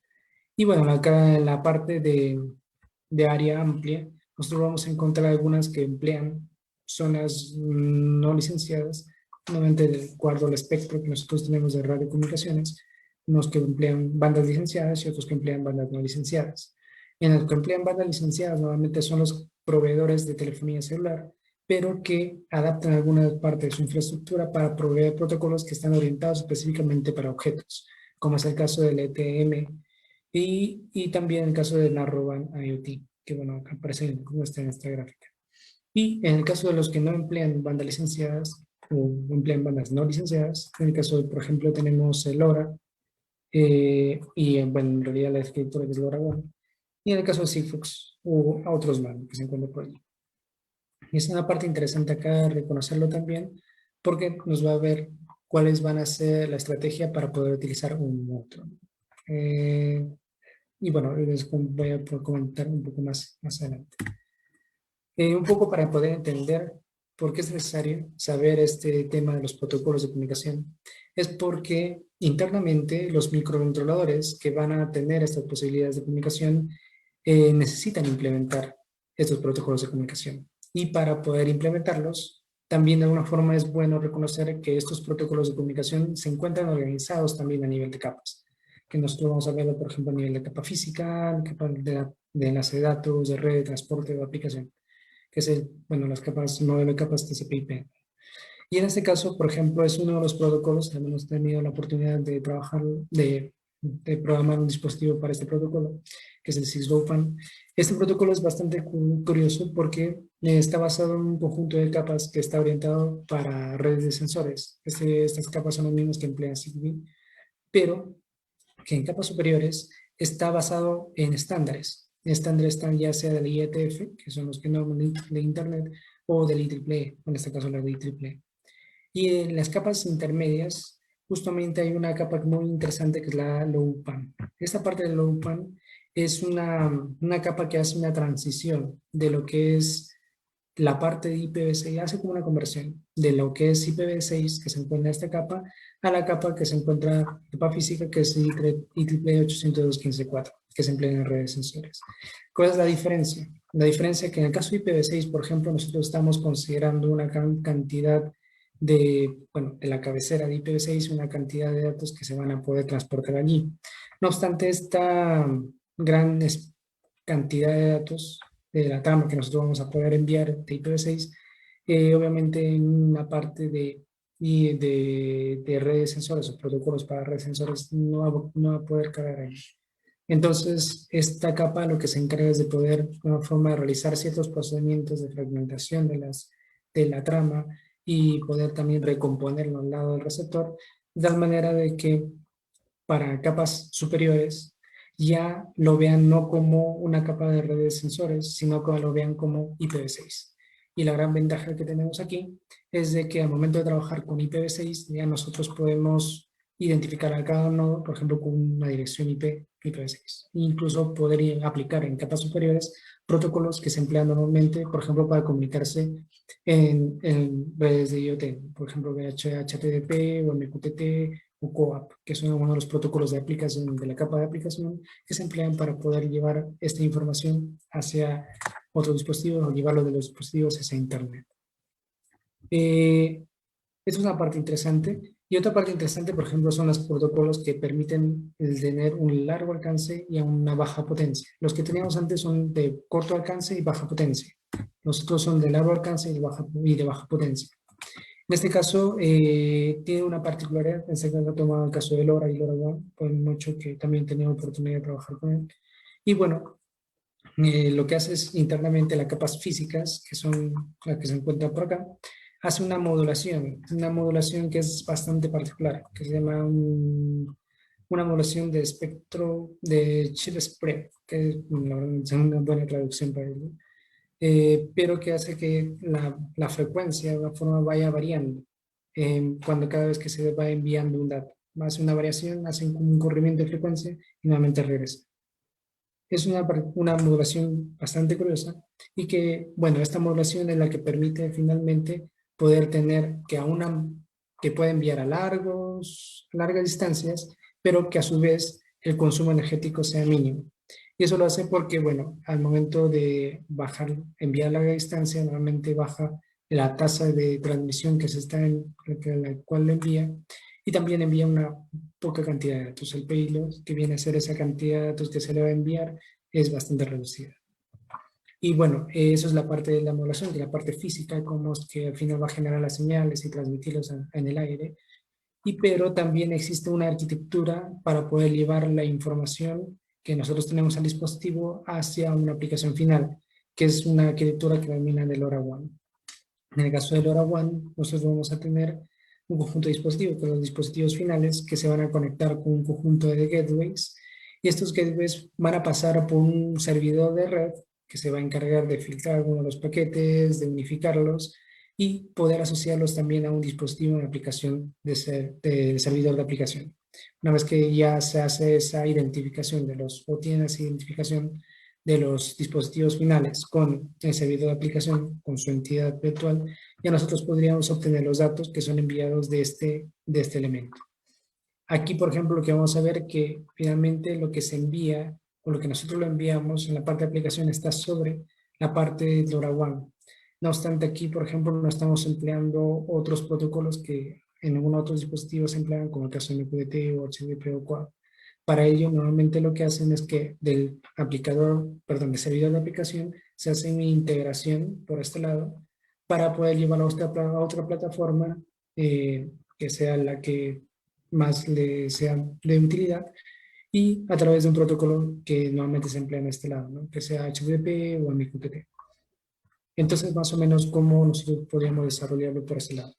Y bueno, acá en la parte de área amplia, nosotros vamos a encontrar algunas que emplean zonas no licenciadas, nuevamente de acuerdo al espectro que nosotros tenemos de radiocomunicaciones, unos que emplean bandas licenciadas y otros que emplean bandas no licenciadas. En los que emplean bandas licenciadas, normalmente son los proveedores de telefonía celular, pero que adaptan alguna parte de su infraestructura para proveer protocolos que están orientados específicamente para objetos, como es el caso del ETM y también el caso del Narrowband IoT, que bueno, acá aparece como está en esta gráfica. Y en el caso de los que no emplean bandas licenciadas o emplean bandas no licenciadas, en el caso de, por ejemplo, tenemos el LoRa, y bueno, en realidad la escritora que es LoRaWAN, y en el caso de Sigfox o a otros más que se encuentran por allí. Y es una parte interesante acá reconocerlo también, porque nos va a ver cuáles van a ser la estrategia para poder utilizar un u otro. Y bueno, les voy a comentar un poco más adelante. Un poco para poder entender por qué es necesario saber este tema de los protocolos de comunicación, es porque internamente los microcontroladores que van a tener estas posibilidades de comunicación necesitan implementar estos protocolos de comunicación. Y para poder implementarlos, también de alguna forma es bueno reconocer que estos protocolos de comunicación se encuentran organizados también a nivel de capas, que nosotros vamos a verlo, por ejemplo, a nivel de capa física, capa de enlace de datos, de red, de transporte, de aplicación, que es bueno, las capas, modelo de capas TCP/IP. Y en este caso, por ejemplo, es uno de los protocolos, también hemos tenido la oportunidad de trabajar, de programar un dispositivo para este protocolo, que es el 6LoWPAN. Este protocolo es bastante curioso porque está basado en un conjunto de capas que está orientado para redes de sensores. Estas capas son las mismas que emplea Zigbee, pero que en capas superiores está basado en estándares. Estándares están ya sea del IETF, que son los que norman de Internet, o del IEEE, en este caso la de IEEE. Y en las capas intermedias, justamente hay una capa muy interesante que es la LoWPAN. Esta parte de LoWPAN es una capa que hace una transición de lo que es la parte de IPv6, hace como una conversión de lo que es IPv6 que se encuentra en esta capa a la capa que se encuentra, capa física, que es IEEE 802.15.4, que se emplea en redes sensores. ¿Cuál es la diferencia? La diferencia es que en el caso de IPv6, por ejemplo, nosotros estamos considerando una cantidad de la cabecera de IPv6, una cantidad de datos que se van a poder transportar allí. No obstante, esta gran cantidad de datos de la trama que nosotros vamos a poder enviar de IPv6, obviamente en una parte de redes sensores o protocolos para redes sensores no va a poder caber ahí. Entonces, esta capa lo que se encarga es de poder, de una forma, de realizar ciertos procedimientos de fragmentación de la trama y poder también recomponerlo al lado del receptor, de tal manera de que para capas superiores ya lo vean no como una capa de redes de sensores, sino que lo vean como IPv6. Y la gran ventaja que tenemos aquí es de que al momento de trabajar con IPv6 ya nosotros podemos identificar a cada nodo, por ejemplo, con una dirección IP IPv6. Incluso poder aplicar en capas superiores protocolos que se emplean normalmente, por ejemplo, para comunicarse en redes de IoT, por ejemplo, HTTP o MQTT o CoAP, que son uno de los protocolos de aplicación, de la capa de aplicación, que se emplean para poder llevar esta información hacia otro dispositivo o llevarlo de los dispositivos hacia Internet. Esta es una parte interesante. Y otra parte interesante, por ejemplo, son los protocolos que permiten el tener un largo alcance y a una baja potencia. Los que teníamos antes son de corto alcance y baja potencia. Los otros son de largo alcance y de baja potencia. En este caso, tiene una particularidad. En este caso, he tomado el caso de LoRa y LoRaWAN, por mucho que también he tenido oportunidad de trabajar con él. Y bueno, lo que hace es internamente las capas físicas, que son las que se encuentran por acá, hace una modulación que es bastante particular, que se llama una modulación de espectro de chip spread, que es una buena traducción para ello, pero que hace que la frecuencia de alguna forma vaya variando cuando cada vez que se va enviando un dato. Hace una variación, hace un corrimiento de frecuencia y nuevamente regresa. Es una modulación bastante curiosa y que, bueno, esta modulación es la que permite finalmente poder tener que pueda enviar a largas distancias, pero que a su vez el consumo energético sea mínimo. Y eso lo hace porque, bueno, al momento de enviar a larga distancia, normalmente baja la tasa de transmisión que se está en la cual lo envía, y también envía una poca cantidad de datos. El payload, que viene a ser esa cantidad de datos que se le va a enviar, es bastante reducida. Y bueno, eso es la parte de la modulación, que la parte física, como es que al final va a generar las señales y transmitirlos en el aire. Pero también existe una arquitectura para poder llevar la información que nosotros tenemos al dispositivo hacia una aplicación final, que es una arquitectura que denomina de LoRaWAN. En el caso de LoRaWAN, nosotros vamos a tener un conjunto de dispositivos, que son los dispositivos finales, que se van a conectar con un conjunto de gateways, y estos gateways van a pasar por un servidor de red que se va a encargar de filtrar algunos de los paquetes, de unificarlos y poder asociarlos también a un dispositivo de aplicación de servidor de aplicación. Una vez que ya se hace esa identificación o tiene esa identificación de los dispositivos finales con el servidor de aplicación, con su entidad virtual, ya nosotros podríamos obtener los datos que son enviados de este elemento. Aquí, por ejemplo, lo que vamos a ver que finalmente lo que se envía o lo que nosotros lo enviamos en la parte de aplicación está sobre la parte de LoRaWAN. No obstante, aquí, por ejemplo, no estamos empleando otros protocolos que en ningún otro dispositivo se emplean, como el caso de MQTT o HTTP o QAP. Para ello, normalmente lo que hacen es que del servidor de aplicación, se hace una integración por este lado para poder llevarlo a otra plataforma que sea la que más le sea de utilidad, y a través de un protocolo que normalmente se emplea en este lado, ¿no? Que sea HTTP o MQTT. Entonces, más o menos, cómo nosotros podríamos desarrollarlo por ese lado.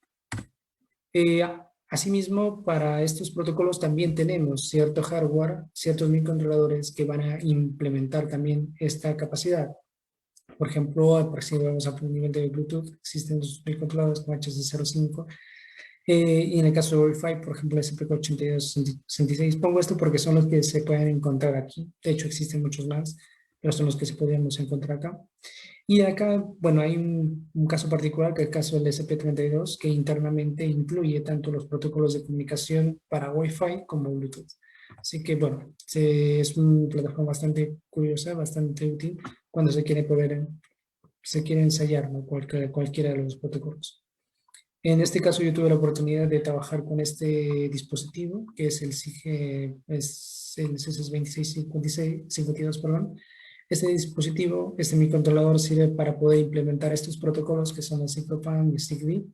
Asimismo, para estos protocolos también tenemos cierto hardware, ciertos microcontroladores que van a implementar también esta capacidad. Por ejemplo, si vamos a un nivel de Bluetooth, existen los microcontroladores como HC05. Y en el caso de Wi-Fi, por ejemplo, SPK8266. Pongo esto porque son los que se pueden encontrar aquí. De hecho, existen muchos más, pero son los que se podríamos encontrar acá. Y acá, bueno, hay un caso particular, que es el caso del SP32, que internamente incluye tanto los protocolos de comunicación para Wi-Fi como Bluetooth. Así que, bueno, es una plataforma bastante curiosa, bastante útil cuando se quiere ensayar, ¿no? Cualquiera de los protocolos. En este caso yo tuve la oportunidad de trabajar con este dispositivo, que es el CSS2652, perdón. Este dispositivo, este microcontrolador, sirve para poder implementar estos protocolos que son el SIGCOMPAN y el SIGBee.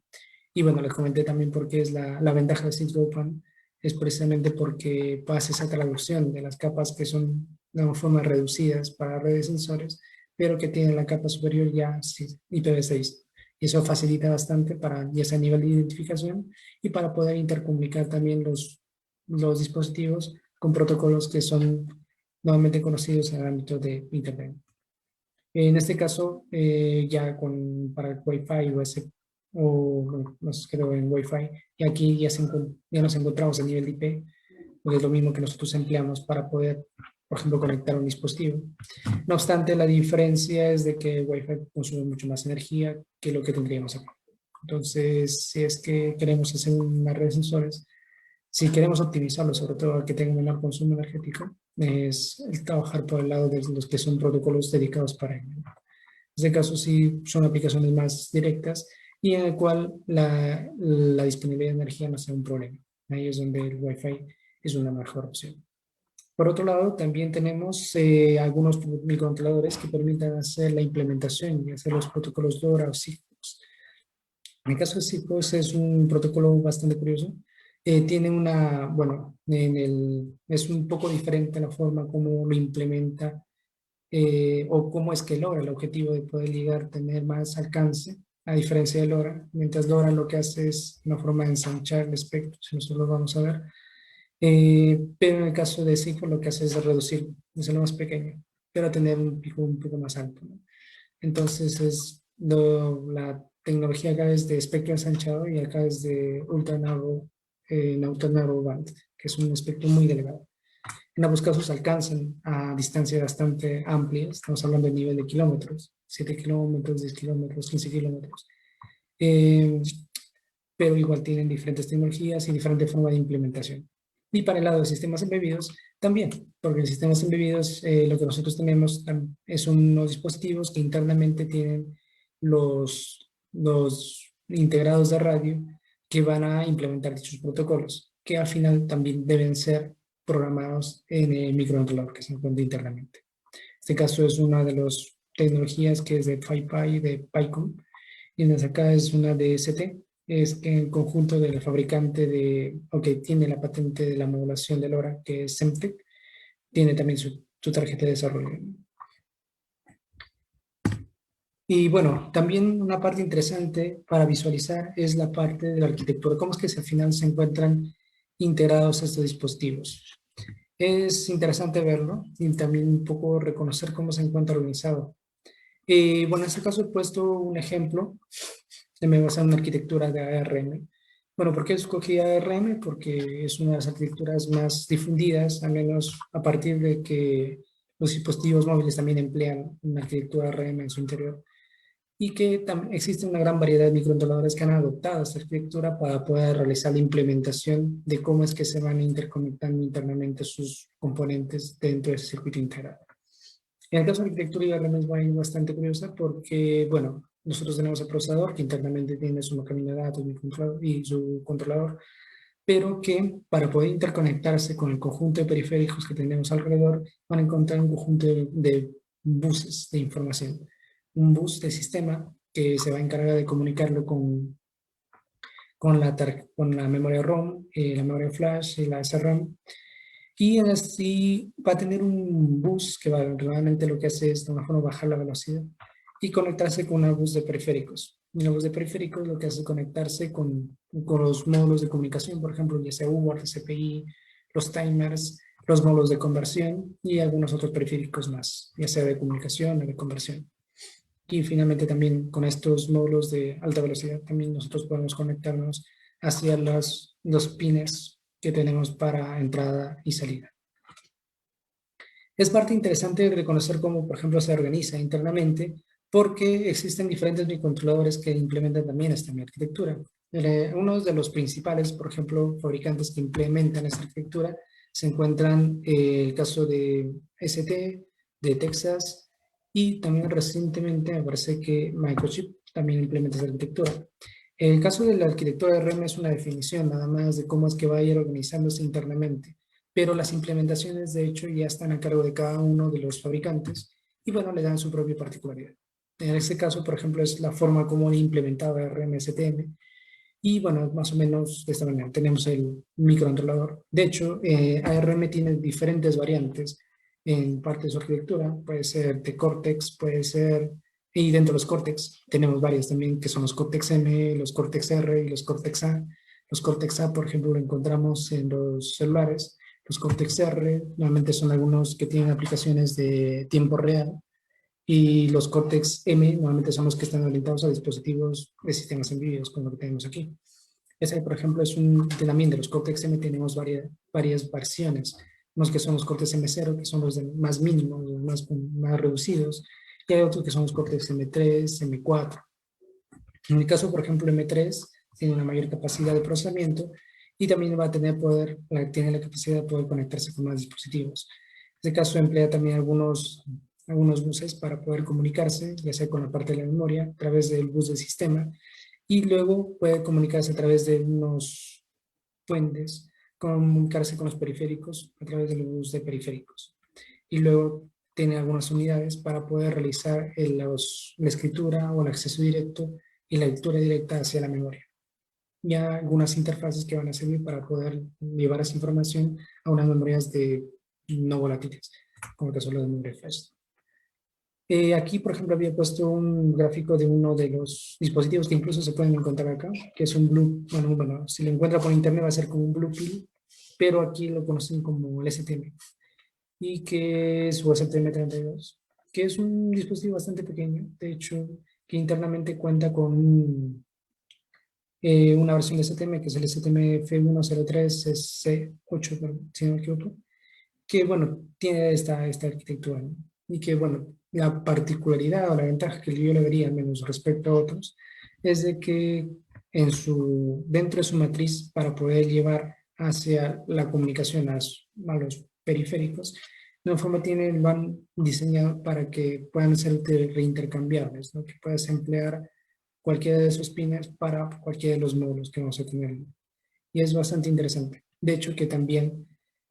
Y bueno, les comenté también por qué es la ventaja de SIGCOMPAN, es precisamente porque pasa esa traducción de las capas que son de una forma reducidas para redes sensores, pero que tienen la capa superior ya IPv6. Y eso facilita bastante para ya sea a nivel de identificación y para poder intercomunicar también los dispositivos con protocolos que son normalmente conocidos en el ámbito de Internet. En este caso, para el Wi-Fi o nos quedó en Wi-Fi, y aquí ya nos encontramos a nivel de IP, porque es lo mismo que nosotros empleamos para poder por ejemplo, conectar un dispositivo. No obstante, la diferencia es de que Wi-Fi consume mucho más energía que lo que tendríamos acá. Entonces, si es que queremos hacer una red de sensores, si queremos optimizarlo, sobre todo que tenga menor consumo energético, es el trabajar por el lado de los que son protocolos dedicados para ello. En este caso sí son aplicaciones más directas y en el cual la disponibilidad de energía no sea un problema. Ahí es donde el Wi-Fi es una mejor opción. Por otro lado, también tenemos algunos microcontroladores que permiten hacer la implementación y hacer los protocolos LoRa o Sigfox. En el caso de Sigfox es un protocolo bastante curioso. Tiene una, bueno, es un poco diferente la forma como lo implementa o cómo es que logra el objetivo de poder ligar, tener más alcance, a diferencia de LoRa. Mientras LoRa lo que hace es una forma de ensanchar el espectro, si nosotros lo vamos a ver. Pero en el caso de Sigfox lo que hace es reducir, es lo más pequeño, pero tener un pico un poco más alto, ¿no? Entonces la tecnología acá es de espectro ensanchado y acá es de ultra narrow band, que es un espectro muy delgado. En ambos casos alcanzan a distancias bastante amplias, estamos hablando de nivel de kilómetros, 7 kilómetros, 10 kilómetros, 15 kilómetros. Pero igual tienen diferentes tecnologías y diferente forma de implementación. Y para el lado de sistemas embebidos, también, porque en sistemas embebidos lo que nosotros tenemos son unos dispositivos que internamente tienen los integrados de radio que van a implementar dichos protocolos, que al final también deben ser programados en el microcontrolador que se encuentra internamente. Este caso es una de las tecnologías que es de PyPy, de PyCom, y en acá es una de ST, es que en conjunto del fabricante que tiene la patente de la modulación de LoRa, que es Semtech, tiene también su tarjeta de desarrollo. Y bueno, también una parte interesante para visualizar es la parte de la arquitectura, cómo es que al final se encuentran integrados estos dispositivos. Es interesante verlo y también un poco reconocer cómo se encuentra organizado. Bueno, en este caso he puesto un ejemplo, me basa en una arquitectura de ARM. Bueno, ¿por qué escogí ARM? Porque es una de las arquitecturas más difundidas, al menos a partir de que los dispositivos móviles también emplean una arquitectura ARM en su interior y que existe una gran variedad de microcontroladores que han adoptado esta arquitectura para poder realizar la implementación de cómo es que se van interconectando internamente sus componentes dentro de ese circuito integrado. En el caso de arquitectura IBM es bastante curiosa porque, bueno, nosotros tenemos el procesador que internamente tiene su camino de datos y su controlador, pero que para poder interconectarse con el conjunto de periféricos que tenemos alrededor, van a encontrar un conjunto de buses de información. Un bus de sistema que se va a encargar de comunicarlo con la memoria ROM, la memoria flash y la SRAM. Y así va a tener un bus que realmente lo que hace es de una forma bajar la velocidad y conectarse con una bus de periféricos. Y la bus de periféricos lo que hace es conectarse con los módulos de comunicación, por ejemplo, ya sea UART, CPI, los timers, los módulos de conversión y algunos otros periféricos más, ya sea de comunicación o de conversión. Y finalmente también con estos módulos de alta velocidad también nosotros podemos conectarnos hacia los pines que tenemos para entrada y salida. Es parte interesante de reconocer cómo, por ejemplo, se organiza internamente porque existen diferentes microcontroladores que implementan también esta arquitectura. Uno de los principales, por ejemplo, fabricantes que implementan esta arquitectura se encuentran el caso de ST, de Texas y también recientemente me parece que Microchip también implementa esta arquitectura. El caso de la arquitectura de RM es una definición nada más de cómo es que va a ir organizándose internamente, pero las implementaciones de hecho ya están a cargo de cada uno de los fabricantes y bueno, le dan su propia particularidad. En este caso, por ejemplo, es la forma como han implementado RM-STM y bueno, más o menos de esta manera. Tenemos el microcontrolador. De hecho, ARM tiene diferentes variantes en parte de su arquitectura. Puede ser de Cortex, puede ser... Y dentro de los Cortex tenemos varias también, que son los Cortex M, los Cortex R y los Cortex A. Los Cortex A, por ejemplo, lo encontramos en los celulares. Los Cortex R, normalmente son algunos que tienen aplicaciones de tiempo real. Y los Cortex M, normalmente son los que están orientados a dispositivos de sistemas embebidos, como lo que tenemos aquí. Ese, por ejemplo, también de los Cortex M tenemos varias versiones. unos que son los cortes M0, que son los más mínimos, los más reducidos, y hay otros que son los cortes M3, M4. En el caso, por ejemplo, M3 tiene una mayor capacidad de procesamiento y también va a tener tiene la capacidad de poder conectarse con más dispositivos. En este caso emplea también algunos buses para poder comunicarse, ya sea con la parte de la memoria, a través del bus del sistema, y luego puede comunicarse a través de unos puentes, comunicarse con los periféricos a través de los bus de periféricos. Y luego tiene algunas unidades para poder realizar la escritura o el acceso directo y la lectura directa hacia la memoria. Ya algunas interfaces que van a servir para poder llevar esa información a unas memorias no volátiles, como el caso de la memoria flash. Aquí, por ejemplo, había puesto un gráfico de uno de los dispositivos que incluso se pueden encontrar acá, que es un Blue, bueno, si lo encuentra por internet va a ser como un Blue Pill, pero aquí lo conocen como el STM, y que es su STM32, que es un dispositivo bastante pequeño, de hecho, que internamente cuenta con una versión de STM, que es el STM F103C8, si no me equivoco, que, bueno, tiene esta arquitectura, ¿no? Y que, bueno, la particularidad o la ventaja que yo le vería, al menos respecto a otros, es de que dentro de su matriz, para poder llevar hacia la comunicación a los periféricos, de una forma van diseñado para que puedan ser reintercambiables, ¿no? Que puedas emplear cualquiera de esos pines para cualquiera de los módulos que vamos a tener. Y es bastante interesante. De hecho, que también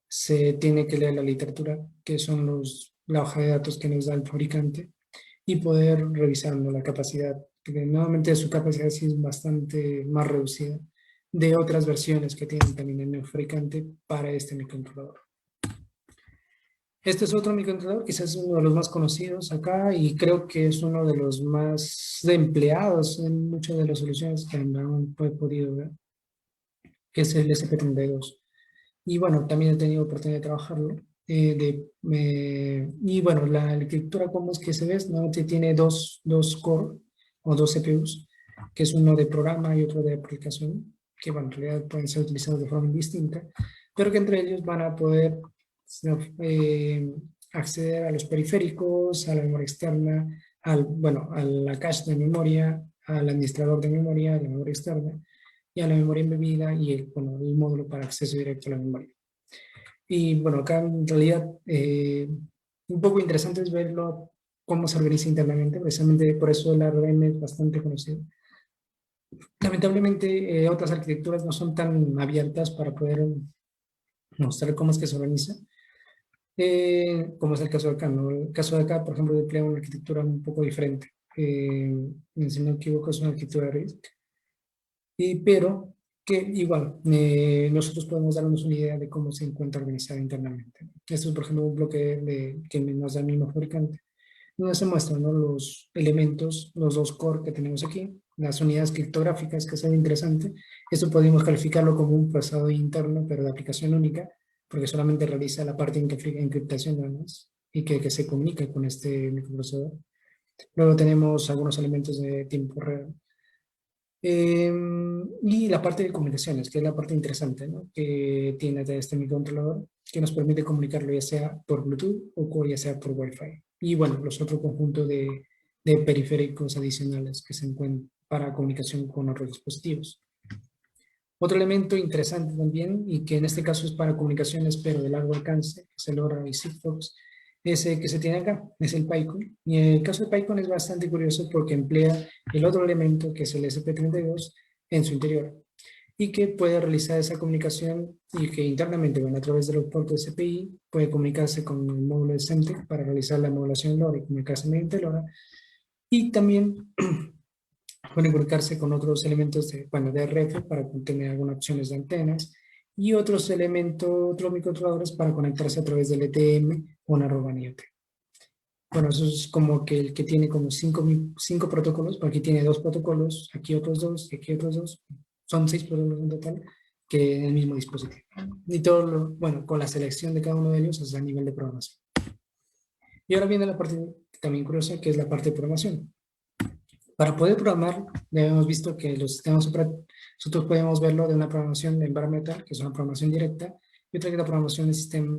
se tiene que leer la literatura, que son la hoja de datos que nos da el fabricante, y poder revisar, ¿no?, la capacidad, que nuevamente su capacidad sí es bastante más reducida de otras versiones que tienen también el fabricante para este microcontrolador. Este es otro microcontrolador, quizás es uno de los más conocidos acá y creo que es uno de los más empleados en muchas de las soluciones que han podido ver, que es el SP32. Y bueno, también he tenido oportunidad de trabajarlo. Y bueno, la arquitectura como es que se ve, normalmente tiene dos core o dos CPUs, que es uno de programa y otro de aplicación, que bueno, en realidad pueden ser utilizados de forma distinta, pero que entre ellos van a poder eh, acceder a los periféricos, a la memoria externa, bueno, a la cache de memoria, al administrador de memoria, a la memoria externa, y a la memoria embebida y bueno, el módulo para acceso directo a la memoria. Y bueno, acá en realidad un poco interesante es verlo cómo se organiza internamente, precisamente por eso el ARM es bastante conocido. Lamentablemente otras arquitecturas no son tan abiertas para poder mostrar cómo es que se organiza, como es el caso de acá, ¿no? El caso de acá, por ejemplo, emplea una arquitectura un poco diferente. Si no me equivoco, es una arquitectura RISC. Pero que igual, nosotros podemos darnos una idea de cómo se encuentra organizado internamente. Esto es, por ejemplo, un bloque que nos da el mismo fabricante, donde se muestran, ¿no?, los elementos, los dos core que tenemos aquí, las unidades criptográficas, que es algo interesante. Esto podemos calificarlo como un procesador interno, pero de aplicación única, porque solamente realiza la parte de encriptación nada más, y que se comunica con este microprocesador. Luego tenemos algunos elementos de tiempo real. Y la parte de comunicaciones, que es la parte interesante, ¿no?, que tiene este microcontrolador, que nos permite comunicarlo ya sea por Bluetooth o ya sea por Wi-Fi. Y bueno, los otros conjuntos de periféricos adicionales que se encuentran para comunicación con otros dispositivos. Otro elemento interesante también, y que en este caso es para comunicaciones pero de largo alcance, que es el LoRa y Sigfox, ese que se tiene acá, es el PyCon. Y en el caso de PyCon es bastante curioso porque emplea el otro elemento, que es el SP32, en su interior, y que puede realizar esa comunicación y que internamente, bueno, a través de los puertos de CPI, puede comunicarse con el módulo de Semtech para realizar la modulación LoRa y comunicarse mediante LoRa, y también pueden comunicarse con otros elementos de RF para tener algunas opciones de antenas y otros elementos, otros microcontroladores para conectarse a través del ETM o Narrowband IoT. Bueno, eso es como que el que tiene como cinco protocolos, porque aquí tiene dos protocolos, aquí otros dos, y aquí otros dos. Son 6 protocolos en total, que en el mismo dispositivo. Y todo, bueno, con la selección de cada uno de ellos es a nivel de programación. Y ahora viene la parte también curiosa, que es la parte de programación. Para poder programar, ya hemos visto que los sistemas operativos, nosotros podemos verlo de una programación en bare metal, que es una programación directa, y otra que es la programación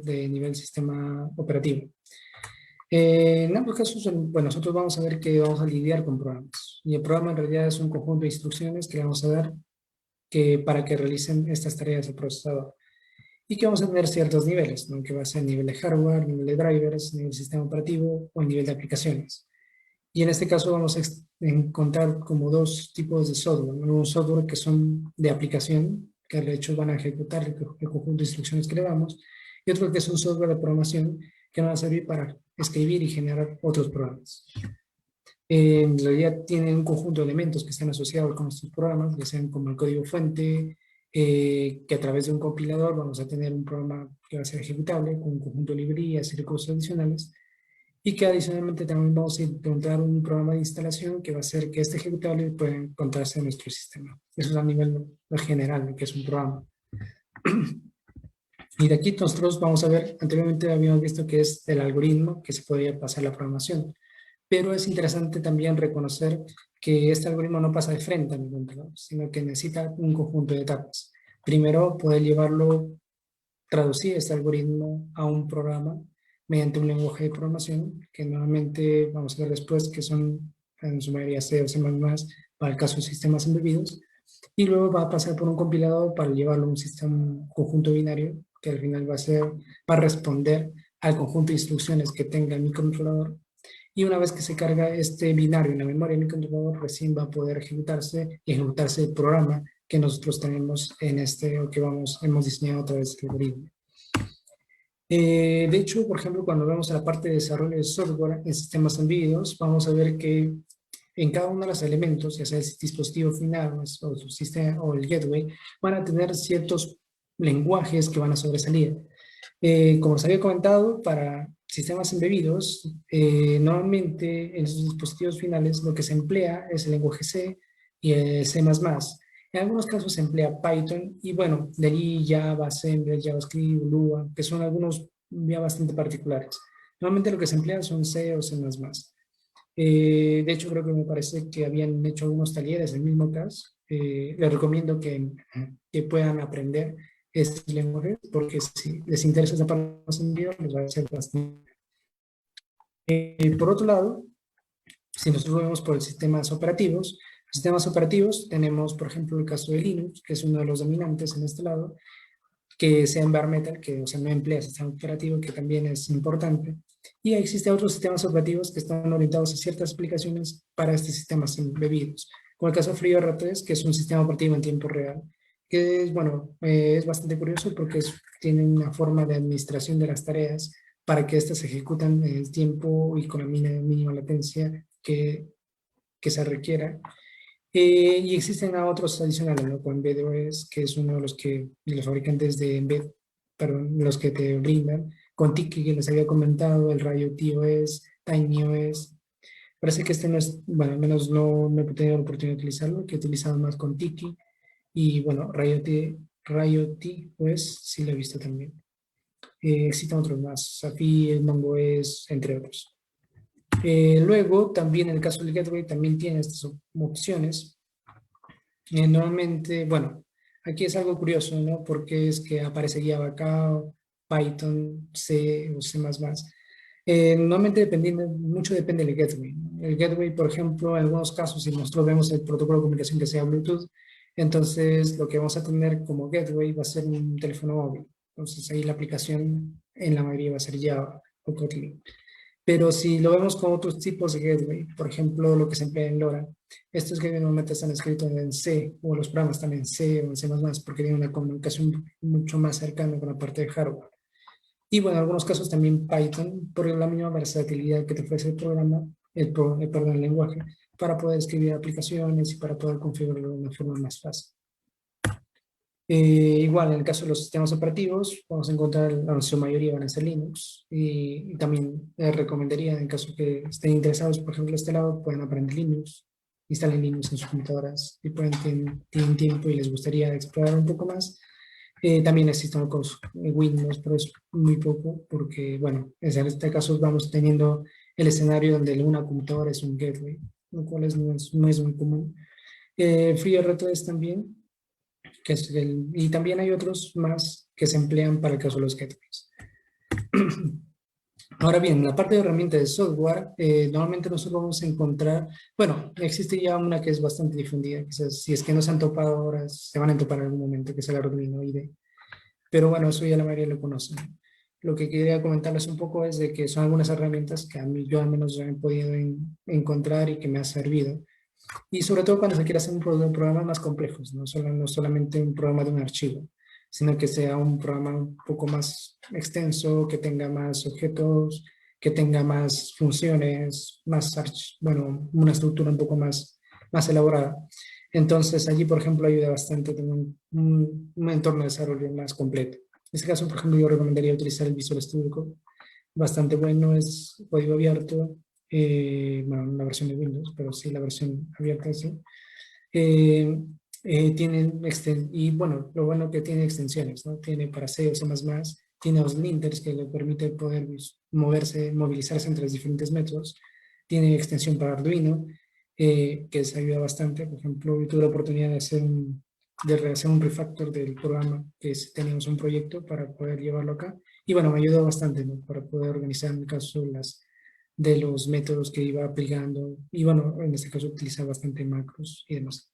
de nivel sistema operativo. En ambos casos, bueno, nosotros vamos a ver que vamos a lidiar con programas. Y el programa en realidad es un conjunto de instrucciones que le vamos a dar para que realicen estas tareas del procesador. Y que vamos a tener ciertos niveles, ¿no? Que va a ser nivel de hardware, nivel de drivers, nivel de sistema operativo o nivel de aplicaciones. Y en este caso vamos a encontrar como dos tipos de software, ¿no? Un software que son de aplicación, que de hecho van a ejecutar el conjunto de instrucciones que le damos, y otro que es un software de programación que nos va a servir para escribir y generar otros programas. En realidad tienen un conjunto de elementos que están asociados con estos programas, ya sean como el código fuente, que a través de un compilador vamos a tener un programa que va a ser ejecutable con un conjunto de librerías y recursos adicionales, y que adicionalmente también vamos a encontrar un programa de instalación que va a hacer que este ejecutable pueda encontrarse en nuestro sistema. Eso es a nivel general, que es un programa. Y de aquí nosotros vamos a ver, anteriormente habíamos visto que es el algoritmo que se podría pasar la programación, pero es interesante también reconocer que este algoritmo no pasa de frente a mi controlador, sino que necesita un conjunto de etapas. Primero, poder traducir este algoritmo a un programa mediante un lenguaje de programación, que normalmente vamos a ver después que son en su mayoría C o C++, para el caso de sistemas embebidos, y luego va a pasar por un compilador para llevarlo a un sistema un conjunto binario, que al final va a responder al conjunto de instrucciones que tenga el microcontrolador, y una vez que se carga este binario en la memoria del microcontrolador, recién va a poder ejecutarse el programa que nosotros tenemos o que hemos diseñado a través del algoritmo. De hecho, por ejemplo, cuando vemos a la parte de desarrollo de software en sistemas embebidos, vamos a ver que en cada uno de los elementos, ya sea el dispositivo final o su sistema o el gateway, van a tener ciertos lenguajes que van a sobresalir. Como se había comentado, para sistemas embebidos, normalmente en los dispositivos finales lo que se emplea es el lenguaje C y el C++. En algunos casos se emplea Python y bueno, de allí Java, Assembler, JavaScript, Lua, que son algunos ya bastante particulares. Normalmente lo que se emplea son C o C++. De hecho, creo que me parece que habían hecho algunos talleres en el mismo caso. Les recomiendo que puedan aprender estos lenguajes porque si les interesa esa parte más en vivo, les va a ser bastante. Por otro lado, si nosotros vemos por los sistemas operativos tenemos, por ejemplo, el caso de Linux, que es uno de los dominantes en este lado, que sea en bare metal, que o sea, no emplea sistema operativo, que también es importante. Y existen otros sistemas operativos que están orientados a ciertas aplicaciones para estos sistemas embebidos, como el caso de FreeRTOS, que es un sistema operativo en tiempo real, que es, bueno, es bastante curioso porque tiene una forma de administración de las tareas para que éstas se ejecutan en el tiempo y con la mínima latencia que se requiera. Y existen otros adicionales, ¿no? Con EmbedOS, que es uno de los fabricantes de Embed, perdón, los que te brindan, con Tiki, que les había comentado, el RioTOS, TinyOS. Parece que este no es, bueno, al menos no he tenido la oportunidad de utilizarlo, que he utilizado más con Tiki. Y bueno, RioTOS sí lo he visto también. Existen otros más, Safi, MongoOS, entre otros. Luego, también en el caso del Gateway, también tiene estas opciones. Normalmente, bueno, aquí es algo curioso, ¿no? Porque es que aparece Java acá, Python, C o C++. Normalmente mucho depende del gateway, ¿no? El gateway, por ejemplo, en algunos casos, si nosotros vemos el protocolo de comunicación que sea Bluetooth, entonces lo que vamos a tener como gateway va a ser un teléfono móvil. Entonces ahí la aplicación en la mayoría va a ser Java o Kotlin. Pero si lo vemos con otros tipos de gateway, por ejemplo, lo que se emplea en LoRa, estos gateways normalmente están escritos en C, o los programas están en C o en C++, porque tienen una comunicación mucho más cercana con la parte de hardware. Y bueno, en algunos casos también Python, por la misma versatilidad que te ofrece el programa, perdón, el lenguaje, para poder escribir aplicaciones y para poder configurarlo de una forma más fácil. Igual, en el caso de los sistemas operativos, vamos a encontrar, en su mayoría van a ser Linux, y también les recomendaría, en caso que estén interesados, por ejemplo, de este lado, pueden aprender Linux, instalen Linux en sus computadoras, y tienen tiempo y les gustaría explorar un poco más. También existen otros Windows, pero es muy poco, porque, bueno, en este caso vamos teniendo el escenario donde una computadora es un gateway, lo cual no es muy común. FreeRTOS también. y también hay otros más que se emplean para el caso de los gateways. Ahora bien, la parte de herramientas de software, normalmente nosotros vamos a encontrar, bueno, existe ya una que es bastante difundida, quizás si es que no se han topado ahora, se van a topar en algún momento, que es el Arduino IDE. Pero bueno, eso ya la mayoría lo conocen. Lo que quería comentarles un poco es de que son algunas herramientas que a mí, yo al menos ya he podido encontrar y que me ha servido. Y sobre todo cuando se quiere hacer un programa más complejos, no solamente un programa de un archivo, sino que sea un programa un poco más extenso, que tenga más objetos, que tenga más funciones, bueno, una estructura un poco más elaborada. Entonces allí, por ejemplo, ayuda bastante tener un entorno de desarrollo más completo. En este caso, por ejemplo, yo recomendaría utilizar el Visual Studio Code. Bastante bueno, es código abierto, bueno, la versión de Windows, pero sí la versión abierta, sí. Y bueno, lo bueno que tiene extensiones, ¿no? Tiene para C o C++, tiene los linters que le permite poder movilizarse entre los diferentes métodos, tiene extensión para Arduino, que se ayuda bastante. Por ejemplo, yo tuve la oportunidad de rehacer un refactor del programa, que teníamos un proyecto para poder llevarlo acá, y bueno, me ayudó bastante, ¿no? Para poder organizar en el caso de los métodos que iba aplicando, y bueno, en este caso utilizaba bastante macros y demás,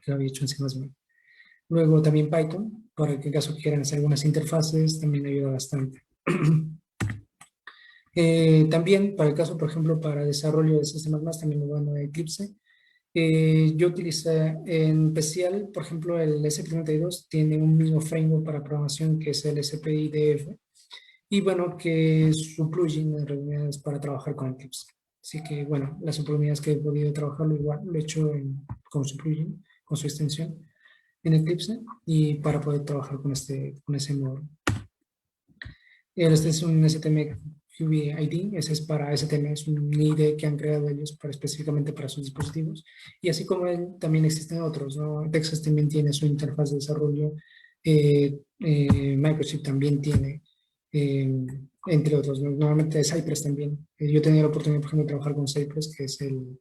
que lo había hecho en C++. Luego también Python, para el caso que quieran hacer algunas interfaces, también ayuda bastante. También para el caso, por ejemplo, para desarrollo de sistemas más, también lo bueno de Eclipse. Yo utilicé en especial, por ejemplo, el SP32 tiene un mismo framework para programación que es el SPIDF, y bueno, que su plugin en realidad es para trabajar con Eclipse. Así que bueno, las oportunidades que he podido trabajarlo igual lo he hecho con su plugin, con su extensión en Eclipse, y para poder trabajar con ese módulo. Este es un STM-QB-ID, ese es para STM, es un IDE que han creado ellos específicamente para sus dispositivos. Y así como él, también existen otros, ¿no? Texas también tiene su interfaz de desarrollo, Microchip también tiene, entre otros, ¿no? Normalmente Cypress también. Yo he tenido la oportunidad, por ejemplo, de trabajar con Cypress, que es el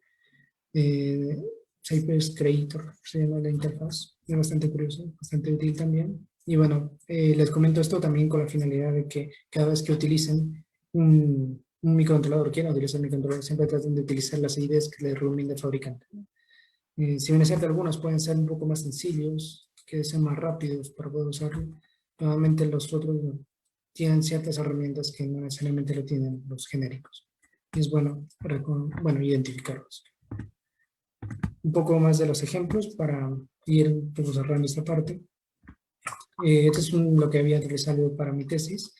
eh, Cypress Creator, se llama la interfaz. Es bastante curioso, bastante útil también. Y bueno, les comento esto también con la finalidad de que cada vez que utilicen un microcontrolador, quieran utilizar un microcontrolador, siempre traten de utilizar las IDEs que les recomienda el fabricante. Si bien es cierto, algunos pueden ser un poco más sencillos, que sean más rápidos para poder usarlo. Normalmente los otros tienen ciertas herramientas que no necesariamente lo tienen los genéricos. Y es bueno, bueno identificarlos. Un poco más de los ejemplos para ir cerrando esta parte. Esto es lo que había realizado para mi tesis.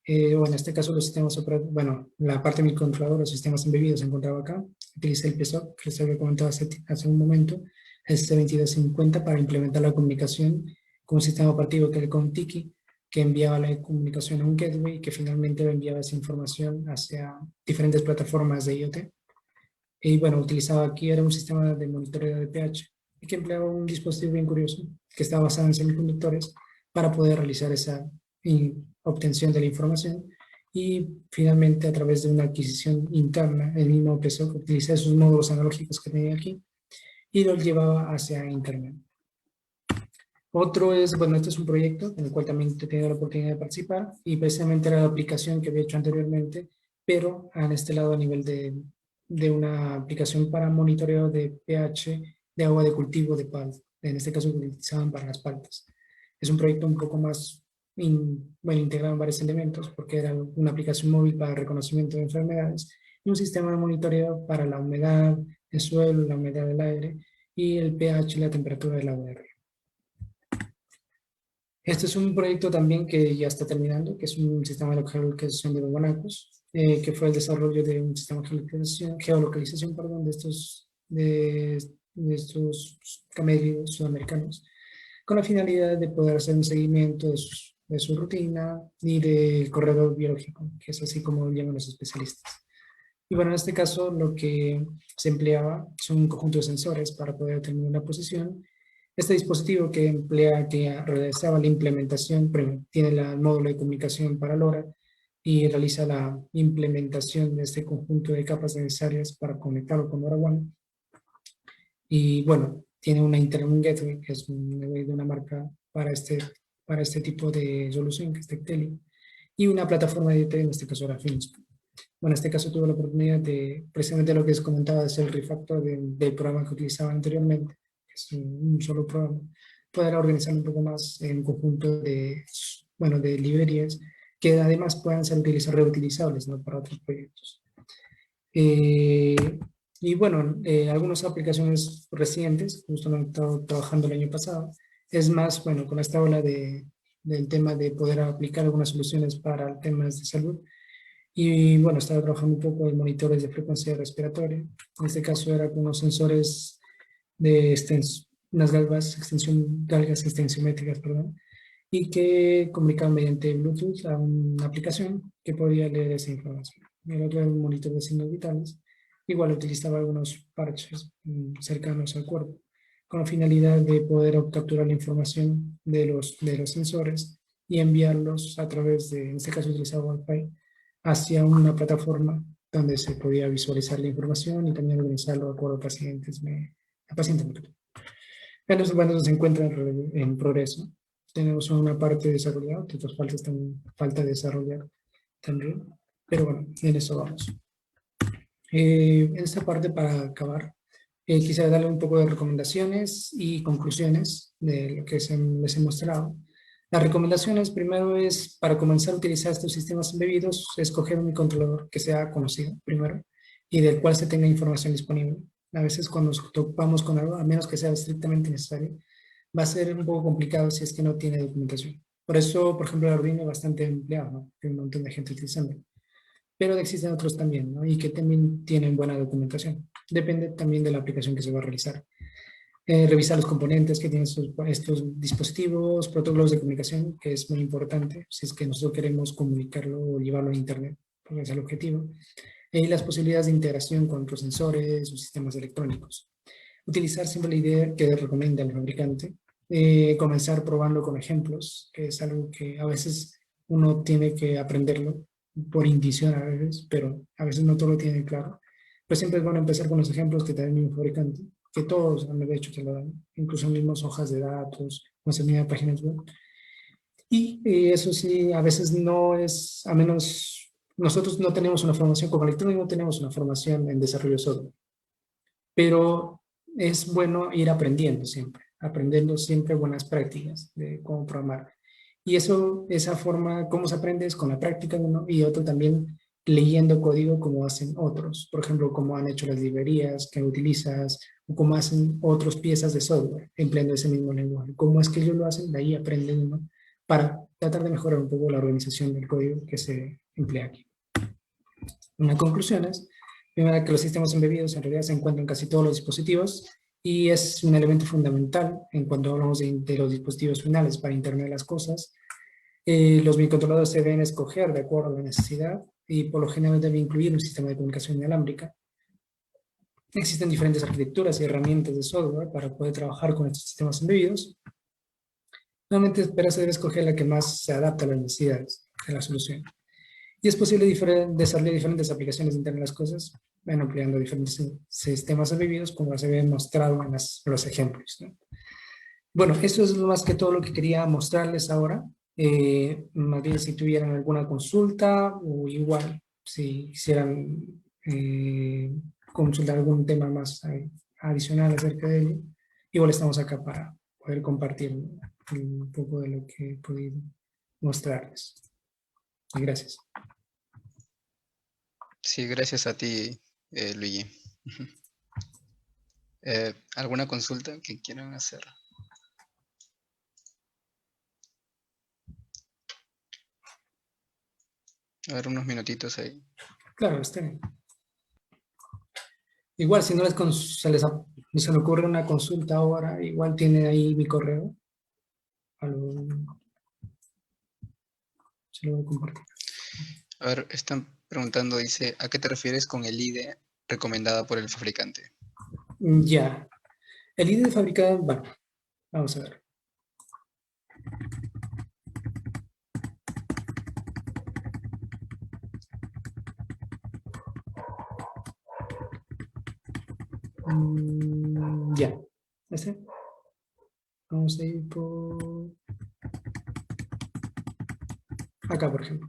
Bueno, en este caso los sistemas operativos, bueno, la parte de mi controlador, los sistemas embebidos se encontraba acá. Utilicé el PSOC, que les había comentado hace un momento, el C2250 para implementar la comunicación con un sistema operativo que era el COMTIKI, que enviaba la comunicación a un gateway que finalmente enviaba esa información hacia diferentes plataformas de IoT. Y bueno, utilizaba aquí, era un sistema de monitoreo de pH, y que empleaba un dispositivo bien curioso, que estaba basado en semiconductores, para poder realizar esa obtención de la información. Y finalmente, a través de una adquisición interna, el mismo empezó a utilizar esos módulos analógicos que tenía aquí, y los llevaba hacia Internet. Otro es, bueno, este es un proyecto en el cual también he tenido la oportunidad de participar, y precisamente era la aplicación que había hecho anteriormente, pero en este lado a nivel de una aplicación para monitoreo de pH de agua de cultivo de palta. En este caso lo utilizaban para las paltas. Es un proyecto un poco más, bueno, integrado en varios elementos, porque era una aplicación móvil para reconocimiento de enfermedades y un sistema de monitoreo para la humedad del suelo, la humedad del aire y el pH y la temperatura del agua de río. Este es un proyecto también que ya está terminando, que es un sistema de geolocalización de los guanacos, que fue el desarrollo de un sistema de geolocalización perdón, de estos camellos sudamericanos, con la finalidad de poder hacer un seguimiento de su rutina y del corredor biológico, que es así como lo llaman los especialistas. Y bueno, en este caso lo que se empleaba son un conjunto de sensores para poder determinar la posición. Este dispositivo que realizaba la implementación, tiene el módulo de comunicación para LoRa y realiza la implementación de este conjunto de capas necesarias para conectarlo con LoRaWAN. Y bueno, tiene un gateway, que es un gateway de una marca para este tipo de solución, que es Tecteli, y una plataforma de IT, en este caso era Finspo. Bueno, en este caso tuve la oportunidad de, precisamente lo que les comentaba, de hacer el refactor del programa que utilizaba anteriormente, que es un solo programa, poder organizarlo un poco más en un conjunto de, bueno, de librerías que además puedan ser reutilizables, ¿no?, para otros proyectos. Eh, y bueno, algunas aplicaciones recientes, justo lo he estado trabajando el año pasado, es más, bueno, con esta ola del tema de poder aplicar algunas soluciones para temas de salud. Y bueno, estaba trabajando un poco en monitores de frecuencia respiratoria. En este caso era con unos sensores de unas galgas extensiométricas, perdón, y que comunicaban mediante Bluetooth a una aplicación que podía leer esa información. El otro era un monitor de signos vitales. Igual utilizaba algunos parches cercanos al cuerpo, con la finalidad de poder capturar la información de los sensores y enviarlos a través de, en este caso utilizaba Wi-Fi, hacia una plataforma donde se podía visualizar la información y también organizarlo de acuerdo a pacientes. A pacientes. En los momentos se encuentra en progreso. Tenemos una parte desarrollada, otras falta desarrollar también, pero bueno, en eso vamos. En esta parte, para acabar, quisiera darle un poco de recomendaciones y conclusiones de lo que les he mostrado. Las recomendaciones, primero, es para comenzar a utilizar estos sistemas embebidos, escoger un controlador que sea conocido primero y del cual se tenga información disponible. A veces cuando nos topamos con algo, a menos que sea estrictamente necesario, va a ser un poco complicado si es que no tiene documentación. Por eso, por ejemplo, el Arduino es bastante empleado, ¿no? Hay un montón de gente utilizando. Pero existen otros también, ¿no?, y que también tienen buena documentación. Depende también de la aplicación que se va a realizar. Revisar los componentes que tienen estos dispositivos, protocolos de comunicación, que es muy importante si es que nosotros queremos comunicarlo o llevarlo a Internet, porque es el objetivo. Y las posibilidades de integración con otros sensores o sistemas electrónicos. Utilizar siempre la idea que recomienda el fabricante. Comenzar probando con ejemplos, que es algo que a veces uno tiene que aprenderlo por intuición a veces, pero a veces no todo lo tiene claro. Pero siempre es bueno empezar con los ejemplos que te da el mismo fabricante, que todos, de hecho, te lo dan, incluso mismos hojas de datos, o en páginas web. Y eso sí, a veces no es, a menos nosotros no tenemos una formación como electrónico, no tenemos una formación en desarrollo de software, pero es bueno ir aprendiendo siempre buenas prácticas de cómo programar. Y eso, esa forma, cómo se aprende es con la práctica uno y otro también leyendo código como hacen otros. Por ejemplo, cómo han hecho las librerías que utilizas o cómo hacen otras piezas de software empleando ese mismo lenguaje. Cómo es que ellos lo hacen, de ahí aprenden uno para tratar de mejorar un poco la organización del código que se emplea aquí. Una conclusión es, primero, que los sistemas embebidos en realidad se encuentran en casi todos los dispositivos y es un elemento fundamental en cuanto hablamos de los dispositivos finales para Internet de las cosas. Los microcontroladores se deben escoger de acuerdo a la necesidad y por lo general debe incluir un sistema de comunicación inalámbrica. Existen diferentes arquitecturas y herramientas de software para poder trabajar con estos sistemas embebidos. Normalmente, pero se debe escoger la que más se adapta a las necesidades de la solución. Y es posible desarrollar diferentes aplicaciones de Internet de las cosas, empleando diferentes sistemas embebidos, como se ve mostrado en los ejemplos, ¿no? Bueno, eso es más que todo lo que quería mostrarles ahora. Más bien, si tuvieran alguna consulta o igual, si quisieran consultar algún tema más adicional acerca de ello, igual estamos acá para poder compartir un poco de lo que he podido mostrarles. Gracias. Sí, gracias a ti, Luigi. ¿Alguna consulta que quieran hacer? A ver, unos minutitos ahí. Claro, igual, si no se le ocurre una consulta ahora, igual tiene ahí mi correo. Se lo voy a compartir. A ver, están preguntando, dice, ¿a qué te refieres con el IDE recomendada por el fabricante? Ya. El ID de fabricante, bueno, vamos a ver. Ya. ¿Este? Vamos a ir por acá, por ejemplo.